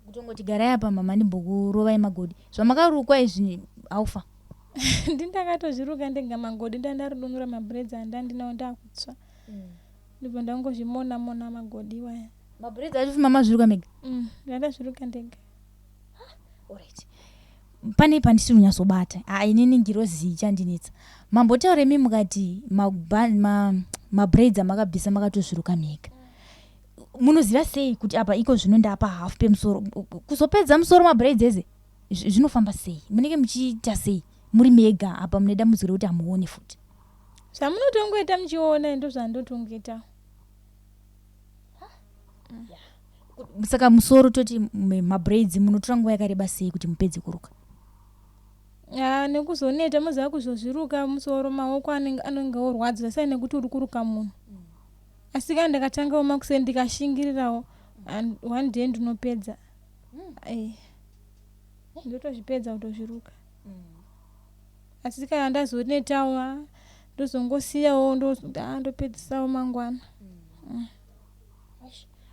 Kutongoti garai apa mama ndimbokurovai magodi. Zvamakarukwa izvi aufa. Ndakatozviruka ndega magodi ndandaridonora mabraids andandinawo ndakutsva. Ndibva ndangozvimona magodi iwaya. Mabraids acho mama zviruka mega? Ndandazviruka ndega. Alright. Pane pandisiri kunyazobata. Inini ngirozi chandinetsa. Mambotaure mimi mukati mabraids amakabvisa makatozviruka mega. Munoziva sei kuti apa iko zvino ndapa half pemusoro kuzopedza musoro mabraids eze zvinofamba sei? Munenge muchiita sei? Muri mega apa mune dambudziko kuti hamuone futi. Zvamunotongoita muchiona ndo zvandotongoita. Saka musoro toti mabraids munotora nguva yakareba sei kuti mupedze kuruka? Nekuzoneta muziva kuzozviruka musoro maoko anenge orwadza sai nekuti uri kuruka munhu. Asi kana ndakatangawo makuseni ndikashingirirawo one day ndinopedza. Ndotozvipedza kutozviruka. Asi kana ndazonetawo ndozongosiyawo ndopedzisawo mangwana.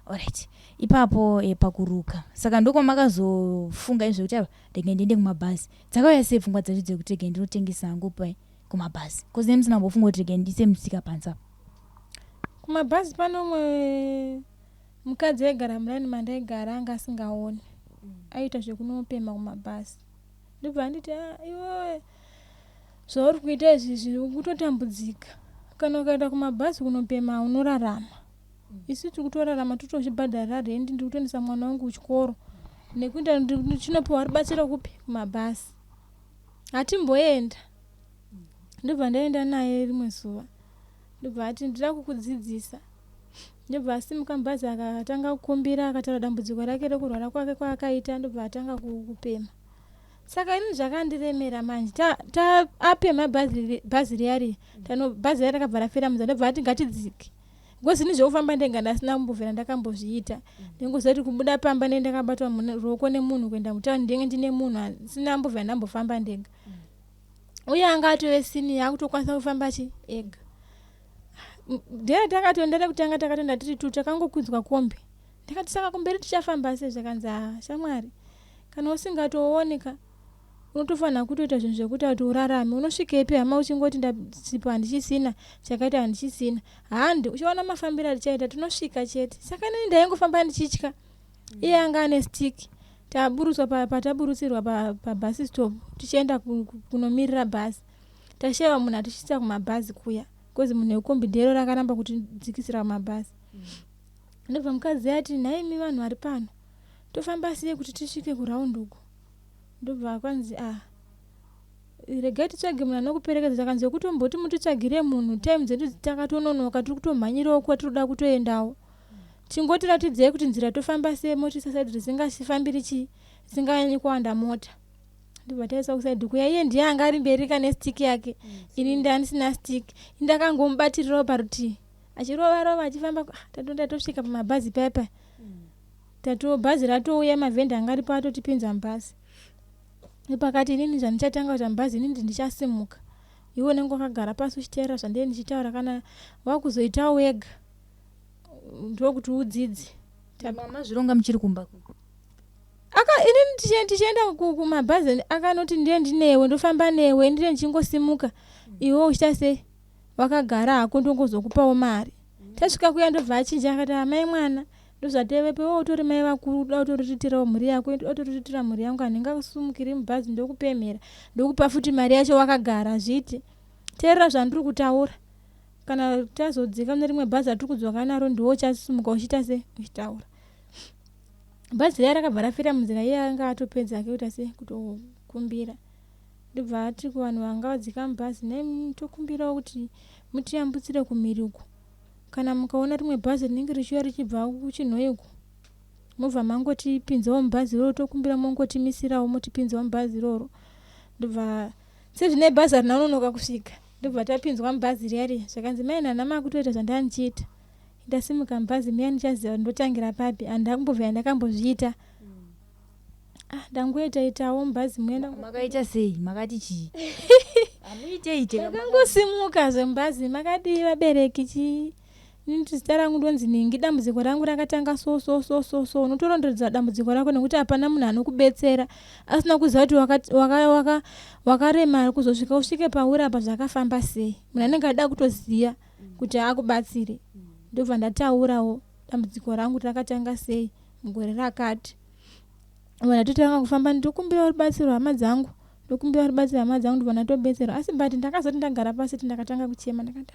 Alright. Ipapo pakuruka. Saka ndoko makazofunga izvo kuti ndenge ndiende kumabhazi. Dzakauya sei pfungwa dzacho dzekuti ndege ndinotengesa hangu kumabhazi. Kozi nemusina mbofunga kuti ndege ndiise musika panza. Kumabhazi panomwe mukadzi aigara murani mandaigara anga asingaoni. Aita zvekunopema kumabhazi. Ndibva anditi iwe zvauri kuita izvi ukutotambudzika. Kana ukaenda kumabhazi kunopema unorarama. Isi tikutorarama tutozvibhadharira rendi ndikutoendesa mwana wangu kuchikoro. Nekuenda ndinopuwa rubatsiro kupi kumabhazi. Hatimboenda. Ndibva ndaenda naye rimwe zuva. Ndibva ati ndira kukudzidzisa. Ndibva asimuka mubhazi akatanga kukumbira akataura dambudziko rake rekurwara kwake kwaakaita ndibva atanga kupema. Saka ini zvakandiremera manje apema bhazi riyari bhazi riyari rakabva rafira mudza ndibva ati ngatidzike. Ngozi nizvofamba ndenga ndasina kumbovhera ndakambozviita. Ndingozati kubuda pamba ndakabatwa ruoko nemunhu kuenda mutaundi ndenge ndine munhu sina mbovhera ndambofamba ndenga. Uye anga atove sini yakutokwanisa kufamba ega. Ndera takatoendera kutanga takatoenda tiri tu takangokudzwa kombi. Ndakati saka kumberi tichafamba sei zvakanzi shamwari. Kana usingatooneka unotofanira kutoita zvinhu zvekuti ati urarame. Unosvika ipi hama uchingoti ndasipa handichisina chakaita handichisina. Handi uchiona mafambiro achaita tinosvika chete. Saka nini ndaingofamba ndichitya. Iye anga ane stick. Taburutswa pataburutsirwa pabus stop tichienda kunomirira bhazi. Tashewa munhu atichisa kumabhazi kuya. Kozi munhu wekombi dero rakaramba kuti dzikisira kumabhazi. Ndibva mukadzi ati naimi vanhu vari pano. Tofamba sei kuti tisvike kuraundi uko. Ndobva kwanzi regai titsvage munhu anokuperekedza takanzi kutomboti mutitsvagire munhu time dzedu takatononoka tiri kutomhanyirawo kwatinoda kutoendawo. Tingotiratidzei kuti nzira tofamba sei moti sasaidi risingachifambiri risinganyanyi kuwanda mota. Ndibva taisa kusaidi kuya iye ndiye anga ari mberi kane stick yake. Ini ndandisina stick. Ndakangomubatirirawo parutivi. Achirova achifamba tatonda tosvika pamabhazi papa. Bhazi ratouya mavhenda anga aripo atotipinza mubhazi. Nepakati inini zvandichatanga kuti mubhazi inini ndichasimuka. Iwe unenge wakagara pasi uchiteerera zvandinenge ndichitaura kana wakuzoitawo wega. Ndokuti udzidze. Mama zvironga muchiri kumba. Inini tichienda kumabhazi akanoti ndiye ndinewe ndofamba newe ndire ndichingosimuka. Iwe uchita sei? Wakagara hako ndongozokupawo mari. Tasvika kuya ndobva achinja akati amai mwana ndozvatevepe utori mai vakuru uda kutoriritirawo mhuri yako otoriritira mhuri yangu handingasumukiri mubhazi ndokupemhera ndokupa futi mari yacho wakagara zviti teerera zvandiri kutaura kana tazodzika mune rimwe bhazi atiri kudzoka naro ndiwo uchasumuka uchiita sei uchitaura. Bhazi riya rakabva rafira munzira iye anga atopedza akuita sei kutokumbira. Ndibva ati kuvanhu vanga vadzika mubhazi tokumbirawo kuti mutiyambutsire kumhiri uko. Kana mukaona rimwe bhazi rinenge richiuya richibva kuchinhoiko mobva mangotipinzawo mubhazi iroro tokumbira mongotimisirawo motipinzawo mubhazi iroro. Ndibva sezvine bhazi harina kunonoka kusvika ndibva tapinzwa mubhazi riya zvakanzi maina nama kutoita zvandandichiita. Ndasimuka mubhazi miya ndichaziva ndotangira papi handina kumbovhera ndakambozviita. Ndangoitawo mubhazi muenda. Makaita sei? Makati chii? Amuiteite. Ndakangosimuka zvemubhazi makadi vabereki zita rangu ndonzi Ningi. Dambudziko rangu rakatanga so unotoronderedza dambudziko rako nekuti hapana munhu anokubetsera asina kuziva kuti wakarema kuzosvika usvike pauri apa zvakafamba sei. Munhu anenge ada kutoziya kuti akubatsire. Ndobva ndataurawo dambudziko rangu rakatanga sei mugore rakati. Ndatotanga kufamba ndokumbirawo rubatsiro hama dzangu. Ndokumbirawo rubatsiro hama dzangu ndibva ndatobetserwa. Asi bati ndakazoti ndagara pasi ndakatanga kuchema ndakati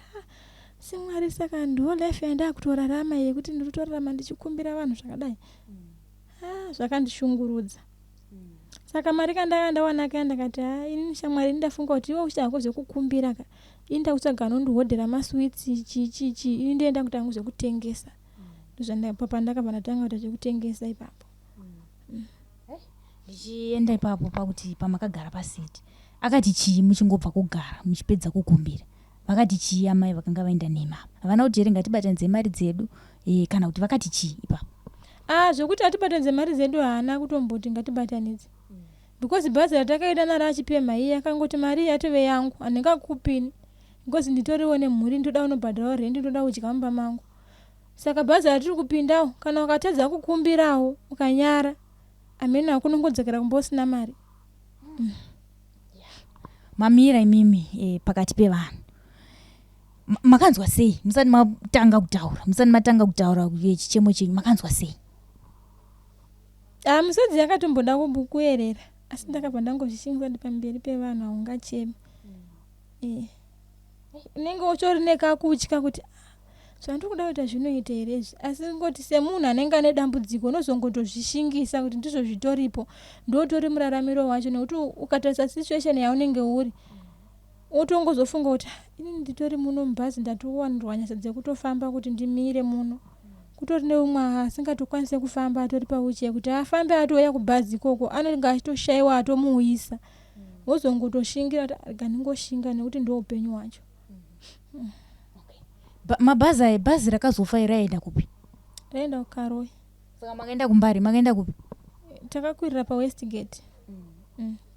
si Mwari saka ndo life yanda kutorarama yekuti ndinotorarama ndichikumbira vanhu zvakadai. Zvakandishungurudza. Saka mari kandawana kaya ndakati inini shamwari ndafunga kuti iwe uchako zvekukumbira ka. Inda kutsvaga nondihodhera maswits ini ndoenda kutanga zvekutengesa. Ndozvandapapa ndakabva ndatanga kuita zvekutengesa ipapo. Ndichienda ipapo pakuti pamakagara pasiti. Akati chii muchingobva kugara muchipedza kukumbira. Vakati chii amai vakanga vaenda nema. Havana kuti ngatibatanidze mari dzedu kana kuti vakati chii ipapo. Zvokuti atibatanidze mari dzedu haana kutomboti ngatibatanidze. Because bhazi ratakaenda naro achipema iye akangoti mari yatove yangu handingakupini. Because nditoriwo nemhuri ndoda unobhadharawo rent ndoda kudya mumba mangu. Saka bhazi ratiri kupindawo kana ukatadza kukumbirawo ukanyara amene akunongodzekera kumbosina mari. Mamira imimi pakati pevanhu. Makanzwa sei? Musati matanga kutaura chichemo chenyu makanzwa sei? Musadzi yakatomboda kuerera asi ndakabva ndangozvishinga ndi pamberi pevanhu aungacheme. Unenge uchori nekakutya kuti zvandiri kuda kuita zvinoita here izvi, asi ngoti semunhu anenge ane dambudziko unozongotozvishingisa kuti ndizvo zvitoripo ndotori muraramiro wacho, nekuti ukatarisa situation yaunenge uri utongozofunga kuti ini nditori muno mubhazi ndatowanirwa nyasha dzekutofamba kuti ndimire muno, kutori neumwe asingatokwanise kufamba atori pauche kuti afambe atouya kubhazi ikoko anenge achitoshayiwa atomuuyisa, wozongotoshingira kuti ganingoshinga nekuti ndo upenyu wacho. Bhazi rakazofa raenda kupi? Raenda kuKaroyi. Saka makaenda kumbari, makaenda kupi? Takakwirira paWestgate.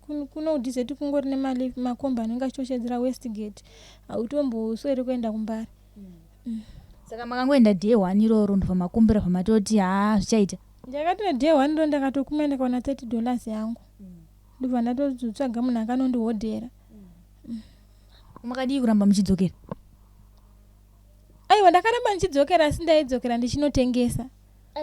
Kuno DZIVARASEKWA kungori nemali makomba anenge achitoshedzera Westgate, autombosweri kuenda kumbari. Saka makangoenda day 1 iroro ndo pamakumbira pamatoti zvichaita. Ndakati day 1 ndo ndakatokuma ndakaona $30 yangu. Ndibva ndatotsvaga munhu akanondihodhera. Makadii kuramba muchidzokera? Aiwa, ndakaramba ndichidzokera asi ndaidzokera ndichinotengesa.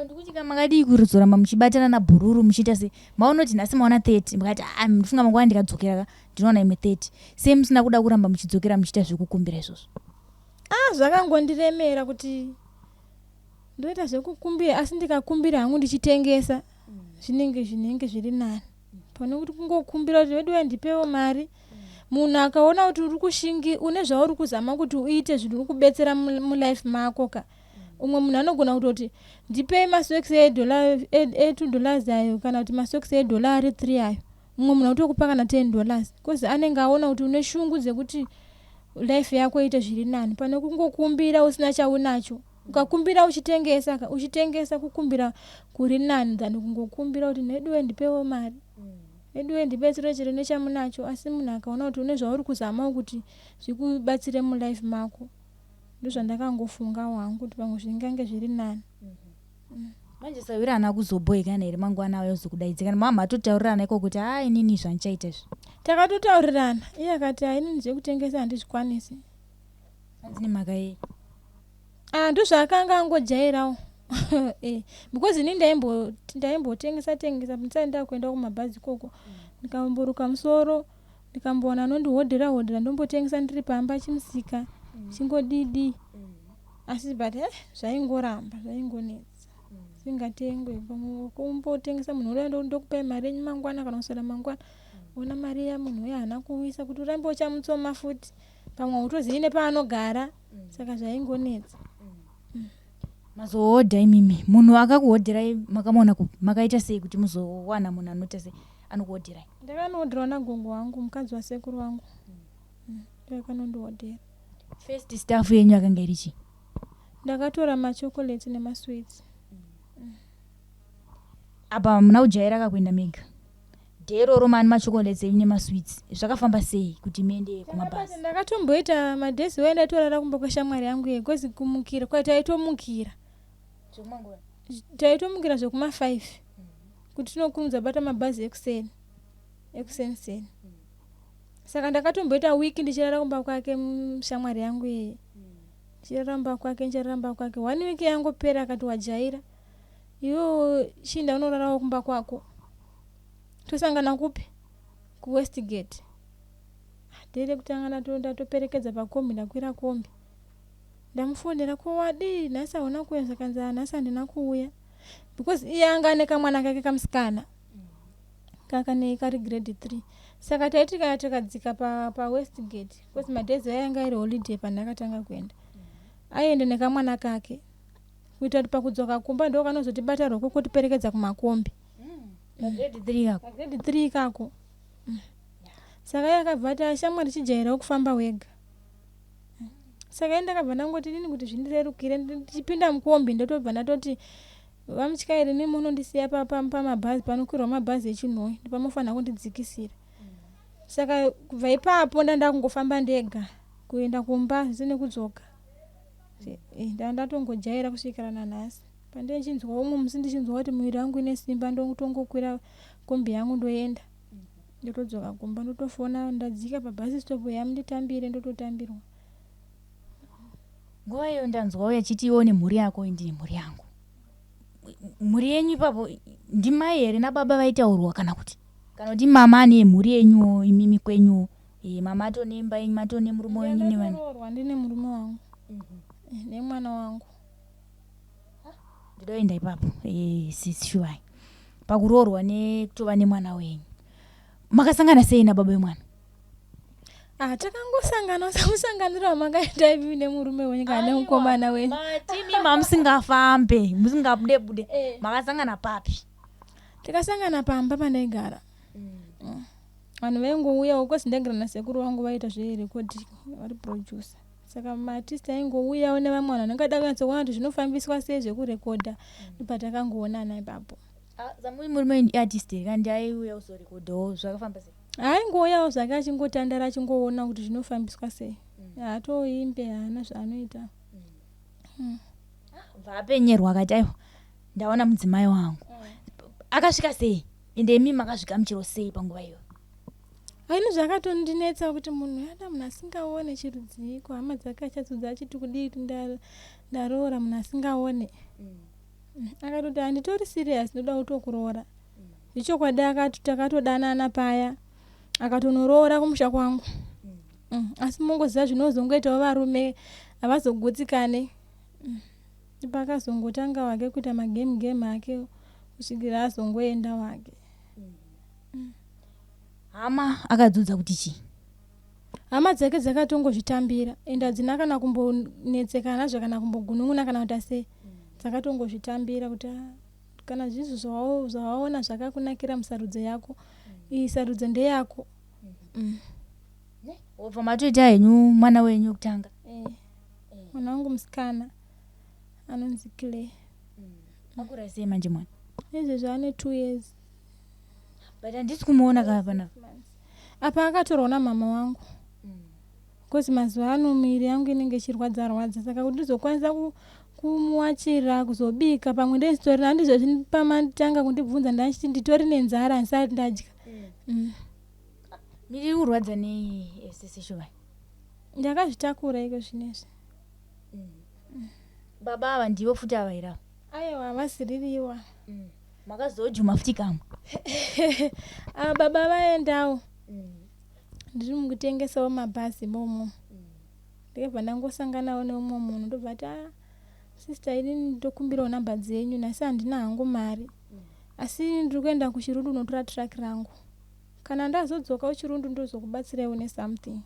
Ndikuchika makadii kurizoramba muchibatana nabhururu muchiita se maonoti nhasi maona 30 mukati ndifunga mangwana ndikadzokera ndinoona imwe 30. Se musina kuda kuramba muchidzokera muchiita zvekukumbira izvozvo? Zvakangondiremera kuti ndoita zvekukumbira asi ndikakumbira hangu ndichitengesa zvinenge zviri nani. Pane kuti kungokumbira kuti wedu ndipewo mari. Munhu akaona kuti uri kushingi une zvauri kuzama kuti uite zvinhu uri kubetsera mulife mako ka. Umwe munhu anogona kutoti ndipei masokisi $2 ayo kana kuti masokisi $3 ayo. Umwe munhu autokupa kana $10 kozi anenge aona kuti une shungu dzekuti life yako ite zviri nani. Pane kungokumbira usina chaunacho. Ukakumbira uchitengesa kukumbira kuri nani than kungokumbira kuti nedu ndipewo mari. Edu ndibetsere chiro nechamunacho, asi munhu akaona kuti une zvauri kuzama kuti zvikubatsire mulife mako. Ndozvandakangofunga wangu kuti pamwe zvingange zviri nani. Manje sawirirana kuzoboyekana here mangwana ayo zokudaidzikana mama atotaurirana iko kuti inini zvanchaita izvi. Takatotaurirana iye akati inini zvekutengesa handizvikwanisi. Andine mhaka yei? Ndozvaakanga angojairawo. Because ini ndaimbotengesa ndisati kuenda kumabhazi koko. Ndikamboruka musoro, ndikamboona anondihodhera ndombotengesa ndiri pamba chimusika, chingodidi. Asi but zvaingoramba, zvaingonetsa. Singatengwe kumbotengesa munhu unoenda ndokupai mari yenyu mangwana kana kusara mangwana. Ona mari ya munhu uya hana kuisa kuti urambe uchamutsoma futi. Pamwe utozivi nepaanogara, saka zvaingonetsa. Mazohodha imimi munhu akakuhodherai makamona kupi? Makaita sei kuti muzowana munhu anoita sei anokuhodherai? Ndakanohodherwa nagongo wangu, mukadzi wasekuru wangu. Ndakanondihodhera. First staff yenyu akanga iri chi? Ndakatora machocolate nemasweets. Apa muna kujaira akakuenda mega. Dero mani machocolate enyu nemasweets. Zvakafamba sei kuti muende kumabhazi? Ndakatomboita madhezi waenda torara kumba kwashamwari yangu yekozi kumukira kwa taitomukira. Taitomukira zvekuma 5 kuti tinokunza bata mabhazi ekuseni. Saka ndakatomboita wiki ndichirara kumba kwake shamwari yangu yeye. Chiraramba kwake 1 week yangu pera akati wajaira. Iyo shinda unorarawo kumba kwako. Tosangana kupi? Ku Westgate. Ndere kutangana ndatoperekedza pakombi ndakwira kombi. Ndamufonera ko wadi nasa ona kuenza kanza nasa ndina kuuya. Because iye anga ane kamwana kake kamsikana. Kakane kari grade 3. Saka taitika takadzika pa Westgate. Because madhezi yanga iri holiday pandakatanga kuenda. Aende nekamwana kake. Kuita kuti pakudzoka kumba ndo kanozotibata roko kutiperekedza kumakombi. Grade 3 kako. Grade 3 kako. Saka yakabvata shamwari chijaira kufamba wega. Saka ndakabva ndangoti nini kuti zvindirerukire ndichipinda mukombi ndotobva ndatoti vamutyairi nimi munondisiya pamabhazi panokwirwa mabhazi echinhoi ndipamofana kundidzikisira. Saka kubva ipapo ndakungofamba ndega kuenda kumba zvisine kudzoka. Ndatongojaira kusvikira nanhasi. Pandichinzwa umwe musi ndichinzwa kuti mwiri wangu ine simba ndotongokwira kombi yangu ndoenda. Ndotodzoka kumba ndotofona ndadzika pabasi stop yamunditambire ndototambirwa. Nguva iyo ndanzwawo yachitiwo nemhuri yako ndine mhuri yangu. Mhuri yenyu ipapo ndimai here nababa vaitaurwa kana kuti mama ane mhuri yenyu imimi kwenyu mama atonemba yenyu matone murume wenyu nevana? Ndine murume wangu nemwana wangu. Ndidoenda ipapo sishuwai pakuroorwa nekutova nemwana wenyu. Makasangana sei nababa wemwana? Takangosangana samusanganira makaita ivi nemurume wenyu kana nemukomana wenyu. Matimi musingafambe musingabude makasangana papi? Tikasangana pamba pandaigara. Vanhu vaingouya uko sindagara nasekuru vangu vaita zverekodi vari producer. Saka maartista aingouyawo nevamwe vanhu vanongada kunyatsokuona kuti zvinofambiswa sei zvekurekodha. Ndopatakangoonana ipapo. Zamuri murume artist kandi aiuya kuzorekodhawo zvakafamba sei? Aingouyawo zvake achingotandara achingoona kuti zvinofambiswa sei. Haatoimbe haana zvaanoita. Vapenyerwa akati aiwa ndaona mudzimai wangu. Akasvika sei? Ende imi makasvika muchero sei panguva iyo? Aini zvakatondinetsa kuti munhu yada munhu asingaone chirudziko. Hama dzake achadzudza achiti kudii ndaroora munhu asingaone. Akatoti handitori serious ndoda kutokuroora. Zvichokwadi takatodanana paya. Akatonoroora kumusha kwangu. Asi mungoziva zvinozongoitawo varume havazogutsikane. Pakazongotanga wake kuita magame ake kusvikira azongoenda wake. Hama akadzudza kuti chii? Hama dzake dzakatongozvitambira ende hadzina kana kumbonetseka nazvo kana kumbogunun'una kana kuti sei. Dzakatongozvitambira kuti kana zvizvo zvawaona zvakakunakira musarudzo yako iyi sarudzo ndeyako. Wobva matoita henyu mwana wenyu wekutanga? Mwana wangu musikana anonzi Clay. Akura sei manje mwana? Izvezvo ane 2 years. But handisi kumuona kana apa akatorwa namama wangu. Kozi mazuva ano miri yangu inenge ichirwadza saka kuti ndizokwanisa kumuwachira kuzobika pamwe ndesitori handizvo zvinipamantanga kundibvunza ndachiti nditori nenzara handisati ndadya. Miri kurwadza nei seshuva? Ndakazvitakura iko zvinezvi. Baba ava ndivo futi ava here? Aiwa havasiririwa. Makazojuma futi kamwe? Baba vaendawo. Ndiri mukutengesawo mabhazi momo. Ndikabva ndangosanganawo neumwe munhu ndobva ati sister ini ndokumbirawo namba dzenyu nasi handina hangu mari. Asi ndiri kuenda kuchirundu notora truck rangu. Kana ndazodzoka kuchirundu ndozokubatsirawo nesomething.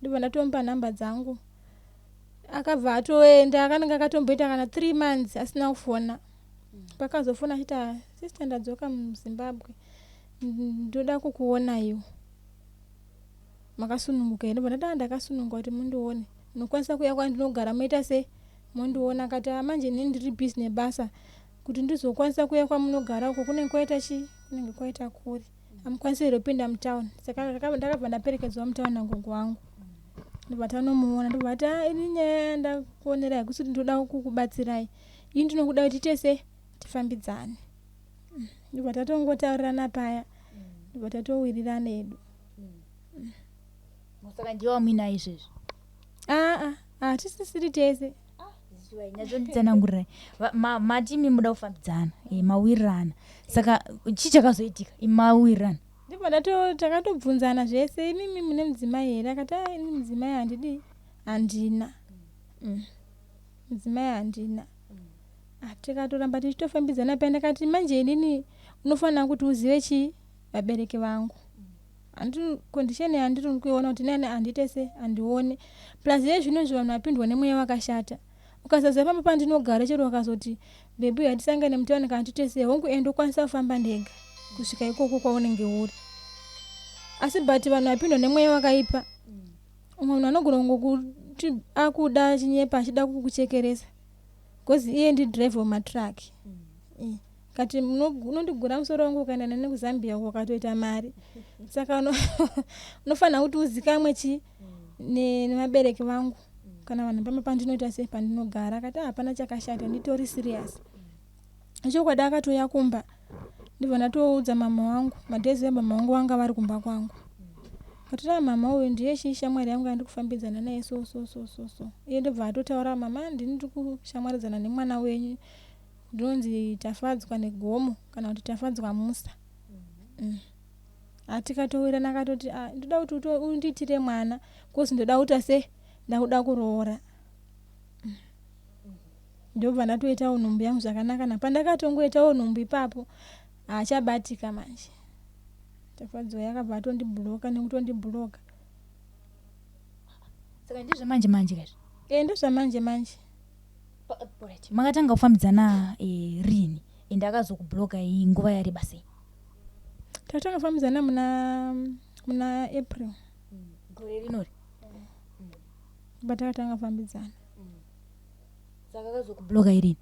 Ndobva ndatomupa namba dzangu. Akabva atoenda akanenge akatomboita kana 3 months asina kufona. Pakazofona achiti sister ndadzoka muZimbabwe ndoda kukuona iwo. Makasununguka ere? Ndobva ndakasununguka kuti mundione. Nokwanisa kuya kwandinogara moita sei? Mondiona kati manje ini ndiri busy nebasa kuti ndizokwanisa kuya kwamunogara uko kunenge kwaita chi? Kunenge kwaita kuri. Amukwanisi ere kupinda mutown. Saka ndakabva ndaperekedzwa mutown nagogo wangu. Ndobva tanomuona ndobva ati ini nyaya ndakuonerai kusiti ndoda kukubatsirai. Ini ndinokuda kuti tese tifambidzane. Ndobva tatongotaurirana paya. Ndobva tatowirirana edu. Saka ndiwa mwina izvezvo? Tisisiri tese. Nyazonditsanangurai. Matimi muda kufambidzana mawirirana. Saka chii chakazoitika mawirirana? Ndibva takatobvunzana zvese imimi mune mudzimai here? Akati ini mudzimai handidi. Handina. Mudzimai handina. Tikatoramba tichitofambidzana paya ndakati manje inini unofanira kuti uzive chii? Vabereki vangu. Condition yandiri kuiona kuti nene handitese handione. Plus yezvinozvi vanhu vapindwa nemweya wakashata. Ukasaziva pamba pandinogara chero wakazoti bebi hatisangane mutown kana titese hongu ende ukwanisa kufamba ndega kusvika ikoko kwaunenge uri. Asi but vanhu vapindwa nemweya wakaipa. Umwe munhu anogona kungokuti akuda chinyepa achida kukuchekeresa. Because iye ndidrive wematruck. Kati unondigura musoro wangu ukaenda nene kuZambia ukatoita mari. Saka unofanira kuti uzikamwe chi nemabereki vangu. kana vanhu pamapandinoita sei pandinogara akati hapana chakashata nditori serious chokwadi akatoya kumba ndibva ndatoudza mama wangu madhezi mama wangu vanga vari kumba kwangu katira mama uyu ndiye shamwari yangu andikufambidzana naye so iye ndobva atotaura mama ndini ndiri kushamwaridzana nemwana wenyu ndinonzi tafadzwa negomo kana kuti tafadzwa musa atikatowirana akatoti ndoda kuti undiitire mwana kozi ndoda kuita se ndakuda kuroora ndobva ndatoitawo nhumbu yangu zvakanaka napandakatongoitawo nhumbu ipapo haachabatika manje tafadzwa yakabva atondibhuloka nekutondibhuloka saka ndezvamanje manje kazvi ndezvamanje manje makatanga kufambidzana rini ende akazokubhuloka nguva yareba sei tatanga kufambidzana muna April gore rinori batakatanga kufambidzana saka akazokubhuloka irini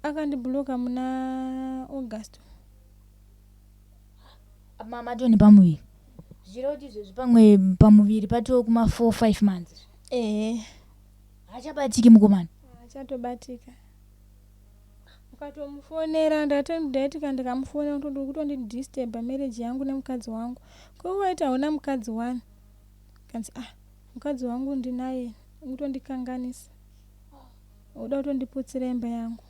akandibhuloka muna August matoni pamuviri zvichireva kuti izvezvi pamwe pamuviri patoo kuma 4-5 months hachabatiki mukomana hachatobatika ukatomufonera ndaitika ndikamufonera kutondidisturba marriage yangu nemukadzi wangu kowaita hauna mukadzi wani kanzi mukadzi wangu ndinaye kutondikanganisa uda kutondiputsira imba yangu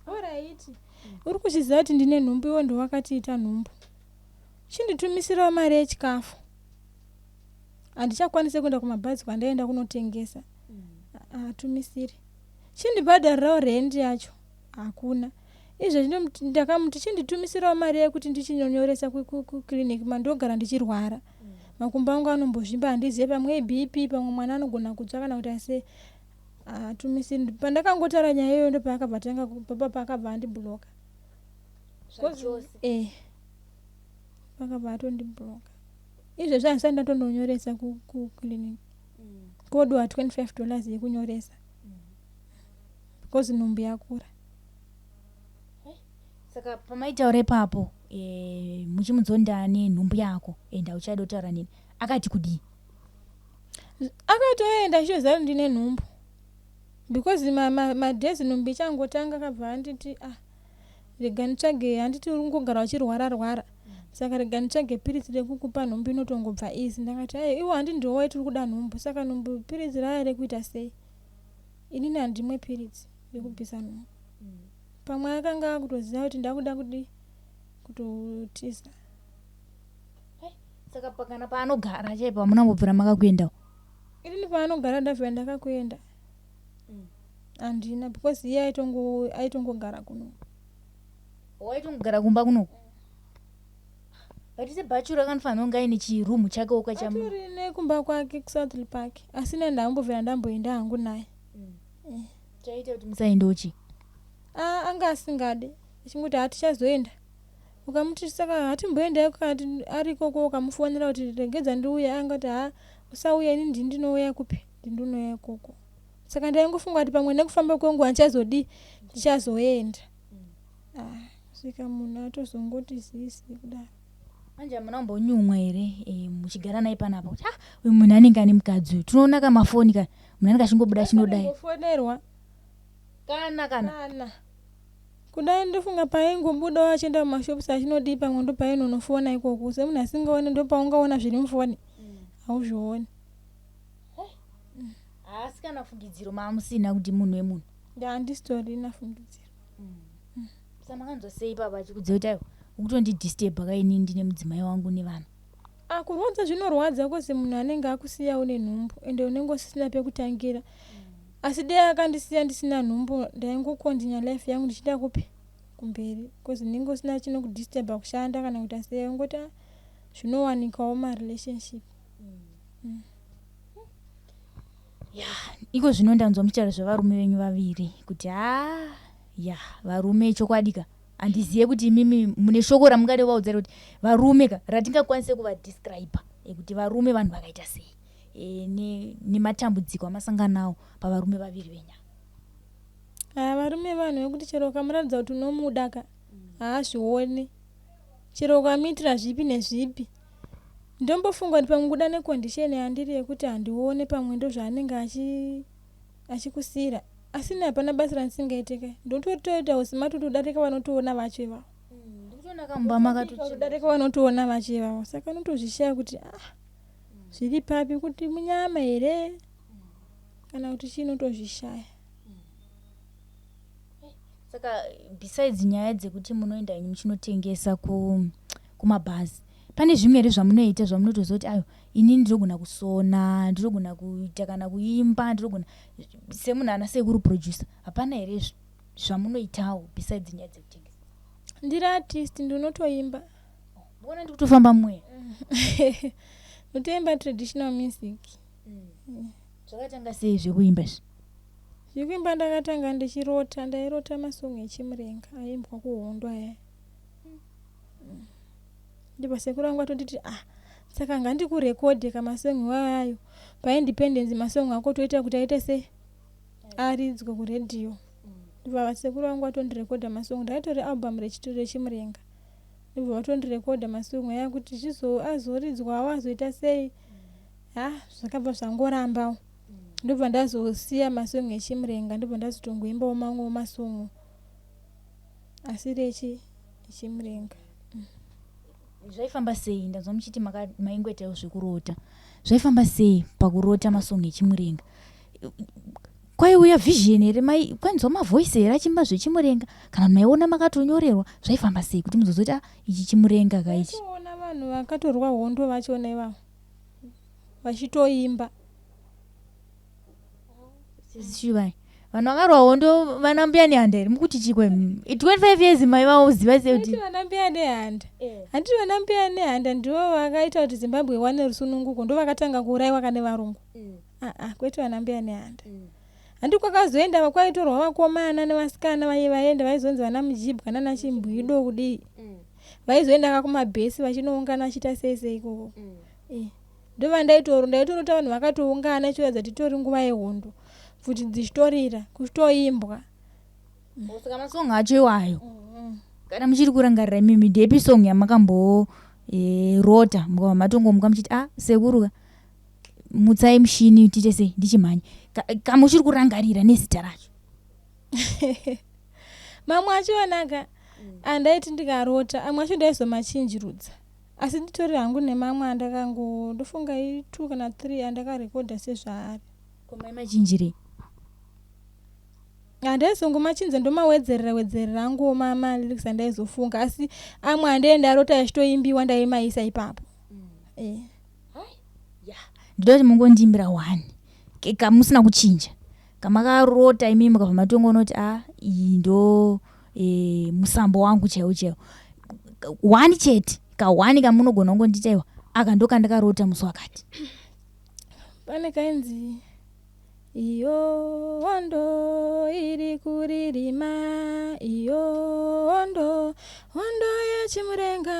oraiti uri kuchiziva kuti ndine nhumbu iwo ndo wakatiita nhumbu chinditumisirawo mari yechikafu handichakwanise kuenda kumabhazi kwandaenda kunotengesa hatumisiri chindibhadharirawo rendi yacho hakuna izvo ndakamuti chinditumisirawo mari yekuti ndichinyonyoresa kuclinic mandogara ndichirwara makumbo angu anombozvimba handizive pamwe bp pamwe mwana anogona kutsva kana kuti ase hatumisiri pandakangotaura nyaya iyoyo ndopapa pakabva andibhuloka pakabva atondibhuloka izvezvi handisati ndatondonyoresa kuclinic kodwa $25 yekunyoresa because nhumbu yakura saka pamaitaura ipapo muchimudzonda nenhumbu yako ende hauchada kutaura nini akati kudii akatoenda achizoziva kuti ndine nhumbu because madhezi nhumbu ichangotanga akabva anditi rega nditsvage handiti uri ngogara uchirwara saka rega nditsvage piritsi rekukupa nhumbu inotongobva izi ndakati iwo handi ndowo tiri kuda nhumbu saka nhumbu piritsi raya rekuita sei inini handimwe piritsi rekubvisa nhumbu pamwe akanga akutoziva kuti ndakuda kutotisa saka pakana paanogara chaipo hamunambobvira makakuendawo inini paanogara ndabvira ndakakuenda handina because iye aitongogara kuno waitongogara kumba kunoko batise bachuru akanofanira kunge aine chirumu chake atori nekumba kwake kuSouth Park asi nenda ambobvira ndamboenda hangu naye chaita kuti musaendawo chi anga asingade chingoti hatichazoenda ukamuti saka hatimboendai kati arikoko ukamufonera kuti regedza ndiuya angati usauya ini ndinouya kupi ndinouya ikoko saka ndaingofunga kuti pamwe nekufamba kwengu handichazodi ndichazoenda svika munhu atozongoti zisi kudaro manje munambonyumwa here muchigara naye panapa kuti uyu munhu anenge ane mukadzi uyu tinoona kamafoni ka munhu anenge achingobuda chinodai fonerwa kana kudai ndofunga paingobudawo achienda mumashopusi achinodii pamwe ndo painonofona ikoko semunhu asingaoni ndo paungaona zviri mufoni hauzvioni asi kana fungidziro maamusina kuti munhu wemunhu handisitorina fungidziro samakanzwa sei papa achikudziva kuti aiwa ukutondidisturba kaini ndine mudzimai wangu nevana kurwadza zvinorwadza kozi munhu anenge akusiya une nhumbu ende unenge usisina pekutangira asi dei akandisiya ndisina nhumbu ndaingokondinya life yangu ndichida kupi kumberi kozi ndinenge usina chinokudisturba kushanda kana kuti asei ngoti zvinowanikawo marelationship iko zvino ndanzwa muchitaura zvavarume venyu vaviri kuti varume chokwadika handizive kuti mimi mune shoko ramungade vaudzari kuti varume ratingakwanise kuvadescribe kuti varume vanhu vakaita sei nematambudziko amasangana nawo pavarume vaviri venya varume vanhu vekuti chero ukamuratidza kuti unomuda haazvioni chero ukamuitira zvipi nezvipi ndombofunga kuti pamwe kuda necondition yandiri yekuti handione pamwe ndo zvaanenge achikusira asi napana basa ranisingaitika ndototoita usimatuti udarika vanotoona vacho ivavo udarika vanotoona vacho ivavo saka unotozvishaya kuti zviri papi kuti munyama here kana kuti chii unotozvishaya. Saka besides nyaya dzekuti munoenda muchinotengesa kumabhazi pane zvimwe here zvamunoita zvamunotoziva kuti ayo ini ndirogona kusona, ndirogona kuita kana kuimba, ndirogona semunhu anasekuru producer, hapana here zvamunoitawo besides nyaya dzekutengesa? Ndiri artist, ndinotoimba. Mbona ndikutofamba mumwe? Utoimba traditional music. Zvakatanga sei zvekuimba izvi? Zvekuimba ndakatanga ndairota masongo echimurenga aimbwa kuhondo aya. Ndipo sekuru wangu atonditi saka ngandikurekodhe kamasongo ayo paindependence masongo ako toita kuti aite sei aridzwe kuredhiyo. Ndipo sekuru wangu atondirekodha masongo ndaitori album rechimurenga. Ndipo vatondirekodha masongo aya kuti azoridzwawo azoita sei. Zvakabva zvangorambawo. Ndipo ndazosiya masongo echimurenga ndipo ndazotongoimbawo mamwe masongo asi rechimurenga. Zvaifamba sei? Ndazwa muchiti maingoitawo zvekurota. Zvaifamba sei pakurota masongo echimurenga? Kwaiuya vision here kwanzwa mavoice here achimba zvechimurenga kana maiona makatonyorerwa? Zvaifamba sei kuti muzozoti ichi chimurenga kaichi? Toona vanhu vakatorwa hondo vachona ivavo vachitoimba. Sezishivai vanhu vakarwa hondo vanambuya nehanda here mukuti chikwe 25 years maivavo ziva sei kuti vanambuya nehanda? Handiti vanambuya nehanda ndivo vakaita kuti Zimbabwe iwane rusununguko, ndo vakatanga kuuraiwa kane varungu. Kwete vanambuya nehanda. Handi kwakazoenda kwaitorwa vakomana nevasikana vaenda vaizonzi vana Mujibwa nana Chimbwido kudii. Vaizoenda kumabhesi vachinoungana vachiita sei ikoko. Ndo ndaitorota vanhu vakatoungana chiratidza kuti tori nguva yehondo. Futi dzichitorira kuchitoimbwa. Saka masongo acho iwayo. Kana muchiri kurangarira mimi ndepi song yamakambo rota mukava matongomuka muchiti sekuru mutsai mushini tiite sei ndichimhanya kamuchiri kurangarira nezita racho? Mamwe achionaka andaiti ndikarota amwe acho ndaizomachinjirudza asi nditori hangu nemamwe andakangofunga 2 kana 3 andakarekodha sezvaari. Komaimachinjirei? Andaizongomachinza ndomawedzerera angu malyrics andaizofunga asi amwe andaenda arota achitoimbiwa ndaimaisa ipapo. Ndoti mungondiimbira 1 kamusina kuchinja kamakarota imi mukabva matongoona kuti iyi ndo musambo wangu chaiwo 1 chete ka1 kamunogona kungonditaiwa aka ndo kandakarota musi wakati. Pane kainzi iyo hondo iri kuririma, iyo hondo yechimurenga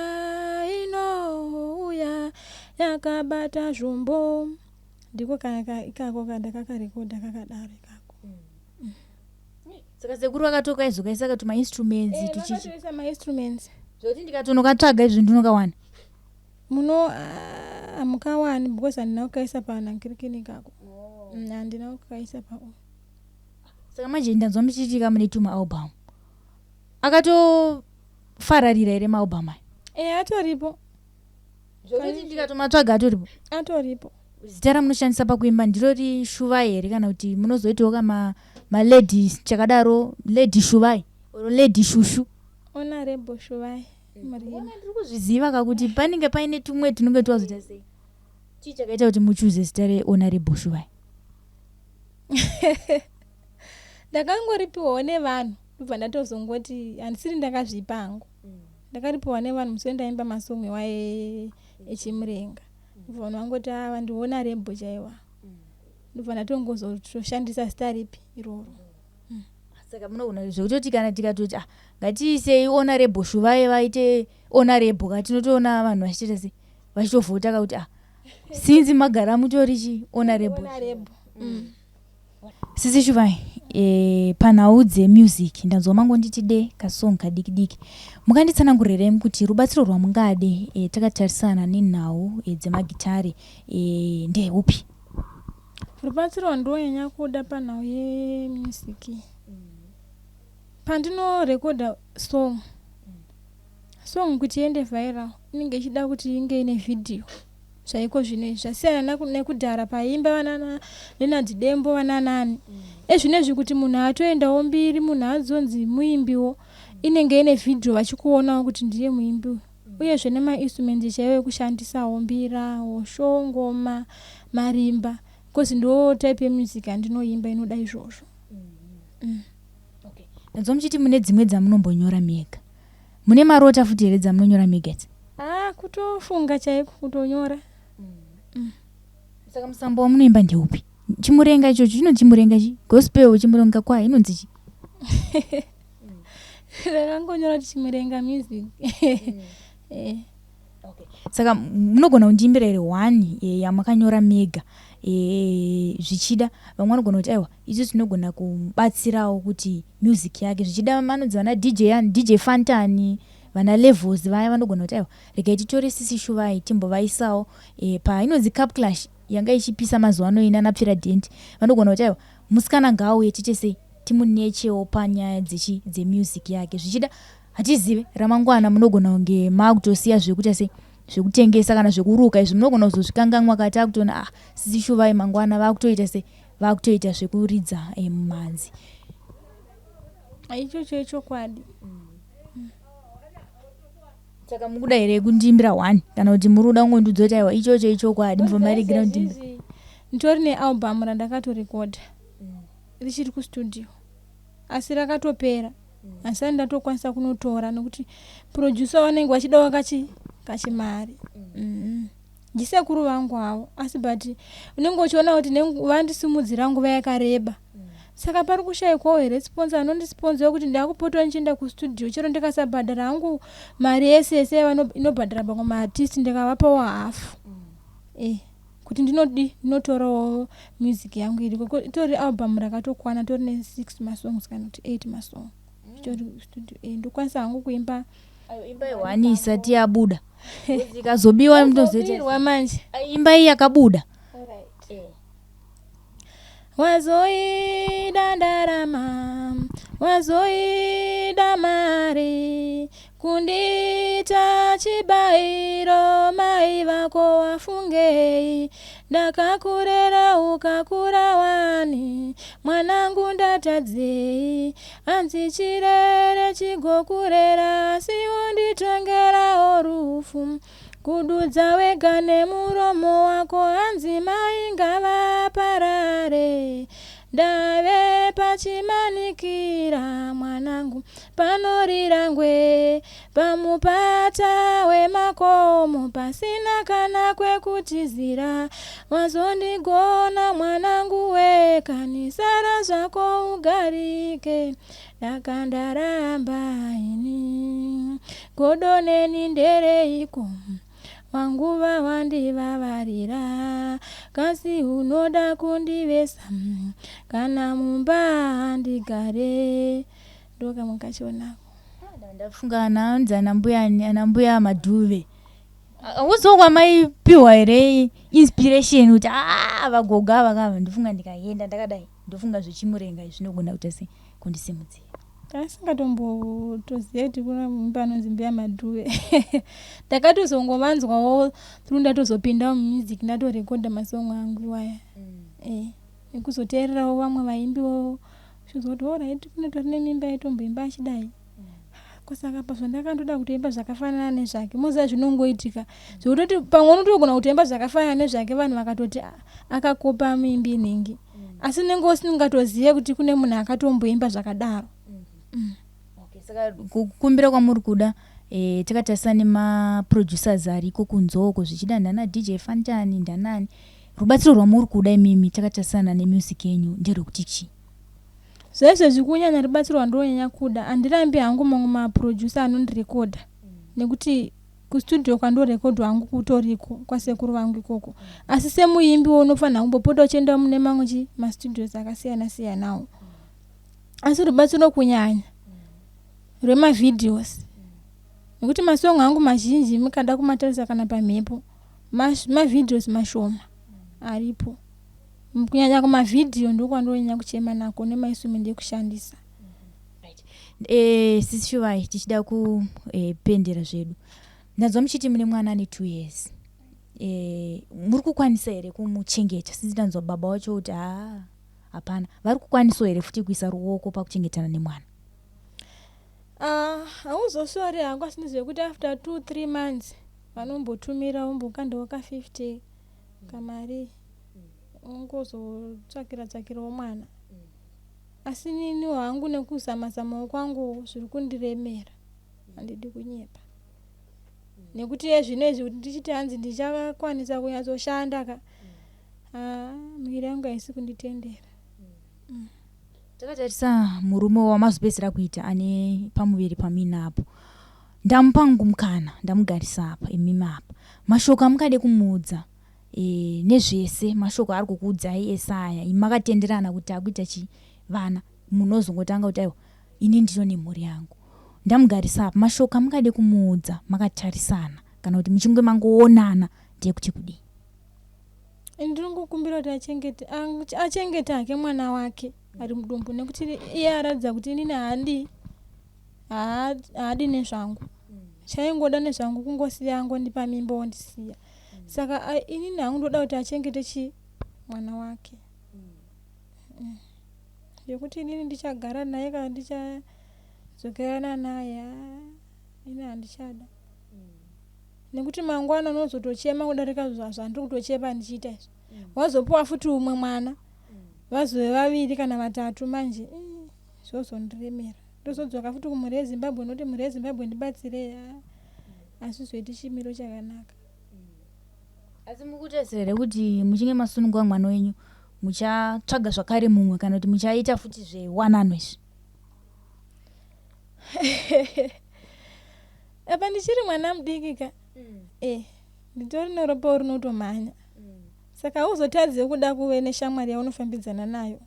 inouya yakabata zvombo. Ndiko ikako kandakakarekodha kakadaro ikako. Saka sekuru akatoka izokaisa kuti mainstruments tuchichi. Vakatoisa mainstruments. Zvoti ndikatonokatsvaga izvi ndinokawana. Muno amukawani because andinaukaisa panankirikini ikako. Andinaukaisa pao. Saka manje ndanzwa muchitika mune tuma album. Akatofararira here maalbum aya? Atoripo. Zvokuti ndikatomatsvaga atoripo? Atoripo. Zita ramunoshandisa pakuimba ndiroti Shuvai here kana kuti munozoitawo kama lady chakadaro lady Shuvai or lady Shushu? Honorable Shuvai. Ndiri kuzviziva kakuti panenge paine tumwe tunenge twazoita sei. Chii chakaita kuti muchuze zita reHonorable Shuvai? Ndakangoripiwawo nevanhu ndobva ndatozongoti handisiri ndakazvipa hangu. Ndakaripiwa nevanhu musi wendaimba masongo iwaye echimurenga. Ndobva vanhu vangoti ndiHonorable chaiwa. Ndobva ndatongozoshandisa zita ripi iroro. Saka munogona zvekutoti kana tikatoti ngatiisei Honorable Shuvai vaite honorable katinotoona vanhu vachitoita sei vachitovhota kuti sinzi magara mutori chi honorable. Sisi Shuvai panaudze music ndanzomango nditide kasong kadikidiki mukanditsanangurire kuti rubatsiro rwamungade takatarisana nenhau dzemagitare nde upi? Rubatsiro ndonyanya kuda panhau yemusic. Pandinorekoda song kuti iende viral inenge ichida kuti inge ine video zvaiko zvinezvi zvasiyana nekudhara paimba vanana nenadzidembo vananani. Ezvinezvi kuti munhu atoendawo mbiri, munhu adzonzi muimbiwo, inenge ine video vachikuonawo kuti ndiye muimbi. Uyezve nemainstruments chaiwo ekushandisawo mbira, hosho, ngoma, marimba, because ndo type yemusic andinoimba inoda izvozvo. Ndomuchiti mune dzimwe dzamunombonyora mega. Mune marota futi here dzamunonyora mega? Kutofunga chaiko kutonyora. Saka musambo wamunoimba ndeupi? Chimurenga icho chimurenga chi? Gospel chimurenga kwa inonzi chi? Rakangonyora chimurenga music. Saka munogona kundiimbira ere 1 yamakanyora mega zvichida vamwe vanogona kuti aiwa isu tinogona kubatsirawo kuti music yake zvichida manodzi vana DJ Fantani vana Levels vaya vanogona kuti aiwa regai titore Sisi Shuvai timbovaisawo painodzi Cup Clash yanga ichipisa mazuva ano ina napfira dent vanogona kuti aiwa musikana ngaauye tichese timunechewo panyaya dzemusic yake zvichida hatizive ramangwana munogona kunge makutosiya zvekuti sei zvekutengesa kana zvekuruka izvi munogona kuzozvikanganwa kati akutona Sisi Shuvai mangwana vakutoita sei vakutoita zvekuridza mumanzi. Ichocho ichokwadi. Saka mukuda here kundiimbira 1 kana kuti muruda ngondudzoti aiwa ichocho ichokwadi mvomari ground nditori nealbum randakatorekoda richiri kustudio asi rakatopera asi ndatokwanisa kunotora nokuti producer vanenge vachidawo kachimari. Ndisekuru vangu havo asi but unenge uchiona kuti vandisimudzira nguva yakareba. Saka pari kushayikwawo here sponsor anondisponsa kuti ndakupota ndichienda kustudio chero ndikasabhadhara hangu mari yese inobhadhara pamwe maartist ndikavapawo hafu. Kuti ndinotorawo music yangu iriko itori album rakatokwana tori ne6 masongs kana kuti 8 masong itori studio ndokwanisa hangu kuimba imba 1 isati yabuda ikazobiwa mtozeta manje imba iyi yakabuda. Wazoida ndarama, wazoida mari, kundita chibairo mai vako wafungei, ndakakurera ukakura wani, mwanangu ndatadzei, anzi chirere chigokurera, siwo nditongera orufu. Kududza wega nemuromo wako anzi mai ngavaparare, ndave pachimanikira mwanangu panorira ngwe, pamupata wemakomo pasina kana kwekutizira, wazondigona mwanangu weka nisara zvako ugarike, ndakandaramba ini godoneni ndereiko wanguva wandivavarira, kasi unoda kundivesa kana mumba ndigare. Ndoka mukachionako ndafunga naanza anambuya madhuve uzongwa maipiwa here inspiration kuti vagoga vakava ndifunga ndikaenda ndakadai ndofunga zvechimurenga zvinogona kuti sei kundisimudzira. Asingatombotoziva kuti kuna mumba anonzi mbuya madhuve. Ndakatozongovanzwawo through ndatozopindawo mumusic ndatorekodha masong angu iwaya. Nekuzoteererawo vamwe vaimbiwo zvozwa kuti alright kunotori nemimba yatomboimba achidai. Kusaka pazvandakandoda kutoimba zvakafanana nezvake moziva zvinongoitika zvekutoti pamwe unotogona kutoimba zvakafanana nezvake vanhu vakatoti akakopa muimbi inhingi asi unenge usingatozive kuti kune munhu akatomboimba zvakadaro. Saka kukumbira kwamuri kuda takatarisa nemaproducers ariko kunzoko zvichida ndana DJ Fantani ndanani, rubatsiro rwamuri kuda imimi takatarisana nemusic yenyu nderekuti chii? Zvese zvikunyanya rubatsiro rwandonyanya kuda handirambi hangu mamwe maproducer anondirekodha nekuti kustudio kwandorekodwa wangu kutoriko kwa sekuru vangu ikoko. Asi semuimbi unofana kumbopota uchienda mune mamwe mastudios akasiyana siyanawo. Asi rubatsiro kunyanya rwemavidheos. Nekuti masong angu mazhinji mukada kumatarisa kana pamhepo mavidheos mashoma aripo. Kunyanya kumavidheo ndokwandonyanya kuchema nako nemainstrument ekushandisa. Sisi Shuwai tichida kupendera zvedu. Ndazwa muchiti mune mwana ane 2 years. Muri kukwanisa here kumuchengeta? Sisi ndanzwa baba wacho kuti hapana. Vari kukwanisa here futi kuisa ruoko pakuchengetana nemwana? Hauzosori hangu asi ndizvekuti after 2-3 months vanombotumira umbokandawo ka 50 kamari ungozotsvakirawo mwana. Asi nini hangu nekuzama kwangu zviri kundiremera, handidi kunyepa. Nekuti zvinezvi kuti ndichiti hanzi ndichakwanisa kunyatsoshanda mwiri yangu haisi kunditendera. Takatarisa murume wamazopedzera kuita ane pamuviri pamina apo. Ndamupangu mukana, ndamugarisa apa imimi apa. Mashoko amukade kumuudza nezvese mashoko ari kukuudzai esaya imakatenderana kuti akuita vana munozongotanga kuti aiwa ini ndiro nemhuri yangu. Ndamugarisa apa mashoko amukade kumuudza makatarisana kana kuti muchinge mangoonana ndiye kuti kudii? Ndinongokumbira kuti achengete hake mwana wake ari mudumbu, nekuti iye aradza kuti inini haadi nezvangu. Chaingoda nezvangu kungosiya angondipa mimba ondisiya. Saka inini hangoda kuti achengete mwana wake. Yekuti inini ndichagara naye kana ndichadzokerana naye ini handichada. Nekuti mangwana unozotochema kudarika zvandiri kutochepa ndichiita izvo. Wazopuwa futi umwe mwana vazove 2 kana 3 manje zvozondiremera. Ndozodzoka futi kumhuri yeZimbabwe noti mhuri yeZimbabwe ndibatsire asi zvoiti chimiro chakanaka. Asi mukutedzera kuti muchinge masunungwa mwana wenyu muchatsvaga zvakare mumwe kana kuti muchaita futi zvewanano izvi? Apa ndichiri mwana mudiki nditori neropa rinotomhanya. Saka hauzotadzi kuda kuve neshamwari yaunofambidzana nayo.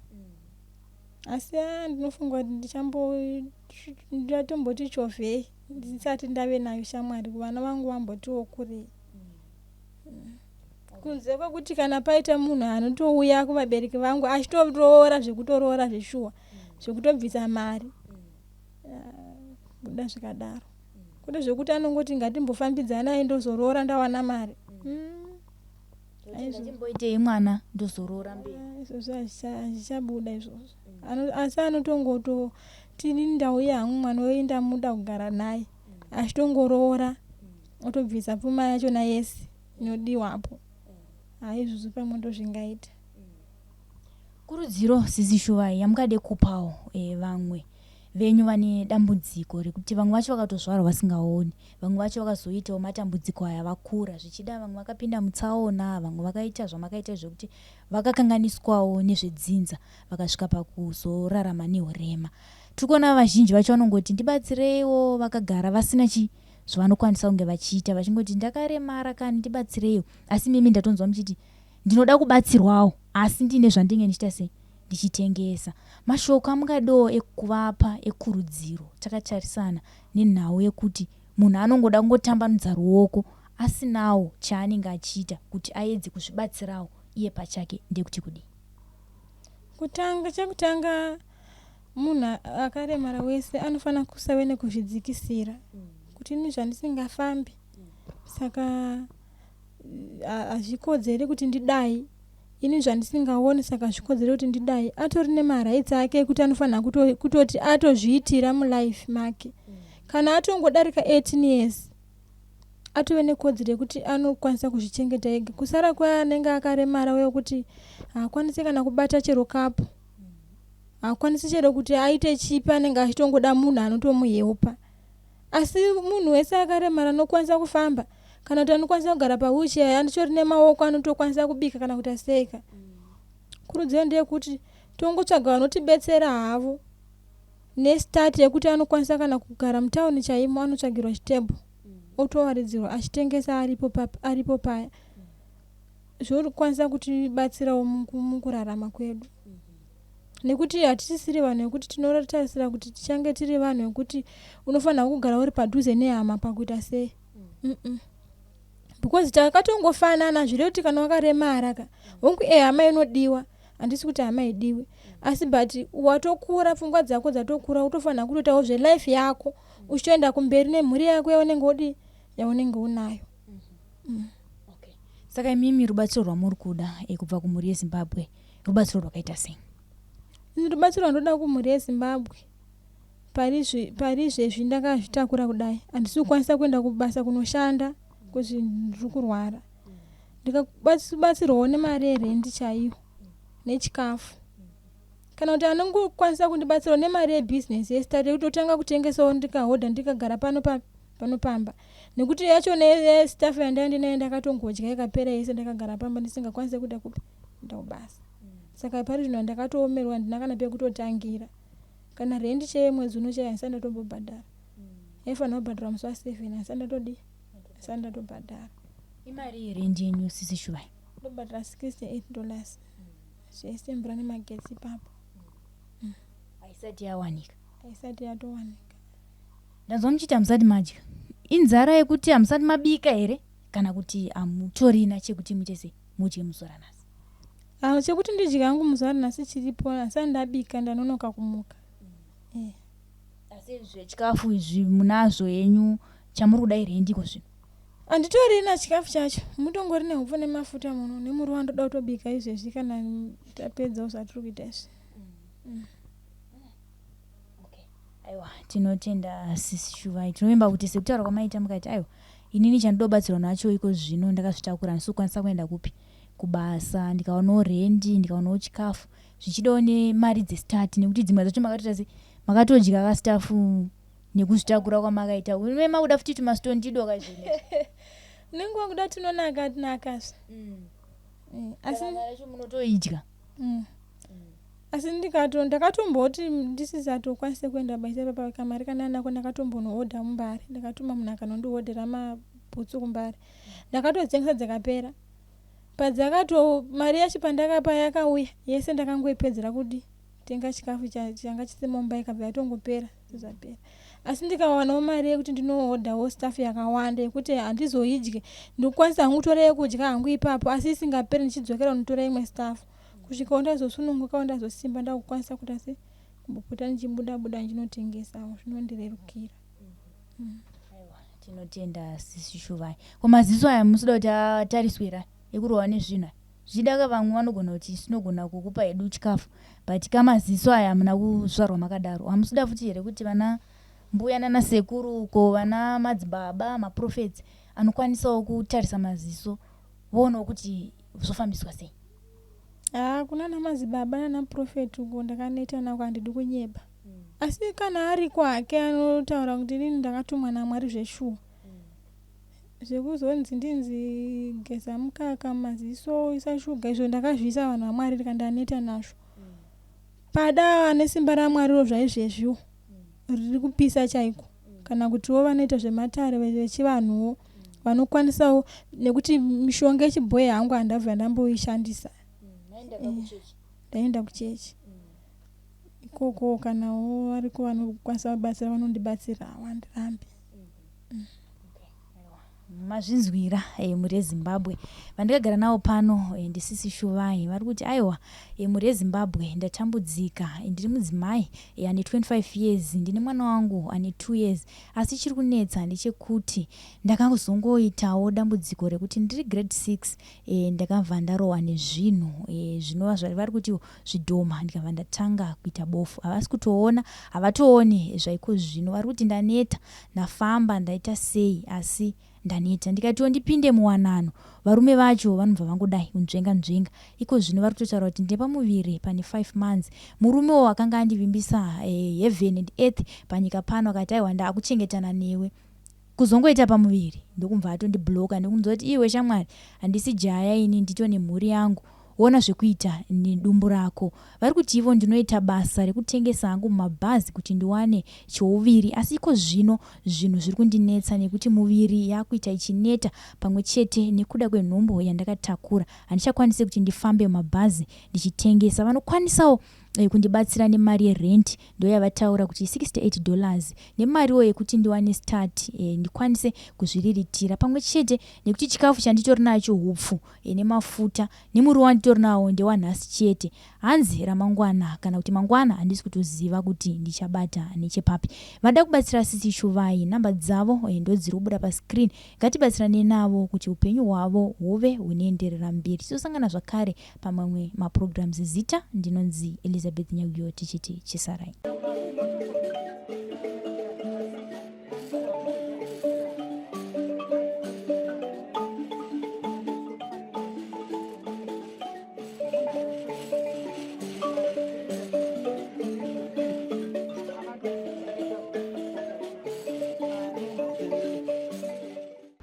Asi ndinofunga kuti ndatomboti chovhei ndisati ndave nayo shamwari, vana vangu vambotiwo kurei. Kunze kwekuti kana paita munhu anotouya kuvabereki vangu achitoroora zvekutoroora zveshuwa zvekutobvisa mari kuda zvikadaro. Kuti zvekuti anongoti ngatimbofambidzana naye ndozoroora ndawana mari. Ndimboitei mwana ndozoroora mberi. Izvozvo hazvichabuda izvozvo. Asi anotongototi inini ndauya hangu mwana weyu ndamuda kugara naye achitongoroora otobvisa pfuma yachona yese inodiwapo. Izvozvo pamwe ndozvingaita. Kurudziro Sisi Shuwai yamukade kupawo vamwe venyu vane dambudziko rekuti vamwe vacho vakatozvarwa vasingaoni, vamwe vacho vakazoitawo matambudziko aya vakura zvichida, vamwe vakapinda mutsaona, vamwe vakaita zvamakaita zvokuti vakakanganiswawo nezvedzinza vakasvika pakuzorarama neurema. Tikuona vazhinji vacho vanongoti ndibatsireiwo, vakagara vasina zvavanokwanisa kunge vachiita vachingoti ndakaremara kani ndibatsireiwo. Asi mimi ndatonzwa muchiti ndinoda kubatsirwawo asi ndine zvandinge ndichita sei ndichitengesa. Mashoko amungadewo ekuvapa ekurudziro takatarisana nenhau yekuti munhu anongoda kungotambanudza ruoko asinawo chaanenge achiita kuti aedze kuzvibatsirawo iye pachake ndekuti kudii? Chekutanga munhu akaremara wese anofana kusave nekuzvidzikisira kuti ini zvandisingafambi saka hazvikodzeri kuti ndidai, ini zvandisingaoni saka zvikodzeri kuti ndidai. Atori nemaraitsi ake ekuti anofana kutoti atozviitira mulife make. Kana atongodarika 18 years atove nekodzero yekuti anokwanisa kuzvichengeta ega. Kusara kwaanenge akaremara wekuti haakwanisi kana kubata chero kapu, haakwanisi chero kuti aite chipi, anenge achitongoda munhu anotomuhelpa. Asi munhu wese akaremara anokwanisa kufamba kana kuti anokwanisa kugara pawheelchair, andichori nemaoko anotokwanisa kubika kana kuti aseka. Kurudziro ndeyekuti tongotsvaga vanotibetsera havo nestart yekuti anokwanisa kana kugara mutauni chaimo anotsvagirwa chitebho otowaridzirwa achitengesa aripo paya zvori kwanisa kutibatsirawo mukurarama kwedu nekuti hatisisiri vanhu vekuti tinotarisira kuti tichange tiri vanhu vekuti unofanira kugara uri padhuze nehama pakuita sei because takatongofanana zviri kuti kana wakaremara hongu hama inodiwa handisi kuti hama idiwe asi but watokura pfungwa dzako dzatokura utofanira kutoitawo zvelife yako uchitoenda kumberi nemhuri yako yaunenge unayo. Saka imimi rubatsiro rwamuri kuda kubva kumhuri yeZimbabwe rubatsiro rwakaita sei? Rubatsiro rwandoda kumhuri yeZimbabwe parizvezvi ndakazvitakura kudai handisi kukwanisa kuenda kubasa kunoshanda kuti ndiri kurwara ndikabatsirwawo nemari yerendi chaiyo nechikafu kana kuti anongokwanisa kundibatsirawo nemari yebhizinesi yesitari yekutotanga kutengesawo ndikahodha ndikagara pano pamba nekuti yacho nestafu yandaendinayo ndakatongodya ikapera yese ndakagara pamba ndisingakwanisi kuda kuenda kubasa saka pari zvino ndakatoomerwa handina kana pekutotangira kana rendi cheye mwedzi uno cheye handisati ndatombobhadhara yaifanira kubhadhara musi wa7 handisati ndatobhadhara. Imari yerendi yenyu sisi Shuvai? Ndobhadhara $68 zvese mvura nemagetsi ipapo. Haisati yawanika? Haisati yatowanika. Ndanzwa muchiti musati madya. Inzara yekuti musati mabika here kana kuti amutorina chekuti muchese mudye muzoranasi? Chekuti ndidya hangu muzoranasi chiripo asati ndabika ndanonoka kumuka. Asi zvechikafu izvi munazvo yenyu chamuri kudai rendiko zvino? Handitorina chikafu chacho mutongori nehupfu nemafuta muno nemuri wandoda kutobika izvezvi kana tapedzawo zvatiri kuita izvi. Aiwa tinotenda sisi Shuvai tinovimba kuti sekutaura kwamaita mukati aiwa inini chandobatsirwa nacho iko zvino ndakazvitakura ndisokwanisa kuenda kupi kubasa ndikaonawo rendi ndikaonawo chikafu zvichidawo nemari dzestart nekuti dzimwe dzacho makatodya kastafu nekuzvitakura kwamakaita ume makuda futi tumastondidoka zvino nenguva kuda tinonaka asi munotoidya asi ndakatomboti ndisizatokwanise kuenda baisa pakamari kana nako ndakatombonohodha mumbari ndakatuma munhu akanondihodhera mabhutsu kumbari ndakatodzengesa dzakapera mari yacho pandakapa yakauya yese ndakangoipedzera kudi tenga chikafu changa chisemomba ikabva yatongopera zvapera asi ndikawanawo mari yekuti ndinohodhawo staff yakawanda yekuti handizoidye ndikukwanisa hangu kutora yekudya hangu ipapo asi isingaperi ndichidzokera unotora imwe staff kusvika ndazosununguka ndazosimba ndakukwanisa kuti asi kumbopota ndichibuda ndinotengesawo zvinondirerukira. Tinotenda sisi Shuvai. Kwamaziso aya musida kuti atariswera ekurowa nezvino zvidaka vamwe vanogona kuti sinogona kukupa edu chikafu but kamaziso aya muna kuzvarwa makadaro hamusida futi here kuti vana mbuya nana sekuru uko vana madzibaba maprofets anokwanisawo kutarisa maziso voonawo kuti zvofambiswa sei? Kuna namadzibaba nana profeti uko ndakaneta nako handidi kunyeba asi kana ari kwake anotaura kuti inini ndakatumwa naMwari zveshuwa zvekuzonzi ndinzi geza mukaka maziso isa shuga izvo ndakazviisa vanhu vaMwari ndikandaneta nazvo pada nesimba raMwariro zvaizvezviwo riri kupisa chaiko kana kutiwo vanoita zvematare vechivanhuwo vanokwanisawo nekuti mishonga yechibhoyi hangu handabva ndamboishandisa. Ndaenda kuchechi ikoko kanawo variko vanokwanisa kubatsira vanondibatsira hawandirambi. Mazvinzwira muri yeZimbabwe vandakagara navo pano ndisisi Shuvai vari kuti aiwa muri yeZimbabwe ndatambudzika ndiri mudzimai ane 25 years ndine mwana wangu ane 2 years asi chiri kunetsa ndechekuti ndakazongoitawo dambudziko rekuti ndiri grade 6 ndakabva ndarowa nezvinhu zvinova vari kuti zvidhoma ndikabva ndatanga kuita bofu havasi kutoona havatooni zvaiko zvino vari kuti ndaneta ndafamba ndaita sei asi ndaneta ndikatiwo ndipinde muwanano varume vacho vanobva vangodai kunzvenga iko zvino vari kutotaura kuti ndine pamuviri pane 5 months murumewo akanga andivimbisa heaven and earth panyika pano akati aiwa ndakuchengetana newe kuzongoita pamuviri ndokumva atondibloka ndokunzwa kuti iwe shamwari handisi jaya ini ndito nemhuri yangu wona zvekuita nedumbu rako. Vari kuti ivo ndinoita basa rekutengesa hangu mumabhazi kuti ndiwane chouviri, asi iko zvino zvinhu zviri kundinetsa nekuti muviri yakuita ichineta pamwe chete nekuda kwenhombo yandakatakura. Handichakwanisi kuti ndifambe mumabhazi ndichitengesa. Vanokwanisawo kundibatsira nemari yerent, ndo yavataura kuti $68, nemariwo yekuti ndiwane start ndikwanise kuzviriritira, pamwe chete nekuti chikafu chanditori nacho hupfu nemafuta nemuriwo wanditori nawo ndewanhasi chete. Hanzi ramangwana kana kuti mangwana handisi kutoziva kuti ndichabata nechepapi. Vada kubatsira Sisi Chuvai, namba dzavo ndodziri kubuda pascreen. Ngatibatsirane navo kuti upenyu hwavo huve hunoenderera mberi. Tisosangana zvakare pamamwe maprograms Zita. Ndinonzi Elizabeth Nyaguyo, tichiti chisarai.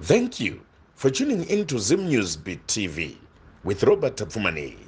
Thank you for tuning in to Zim News Beat TV with Robert Tapfumani.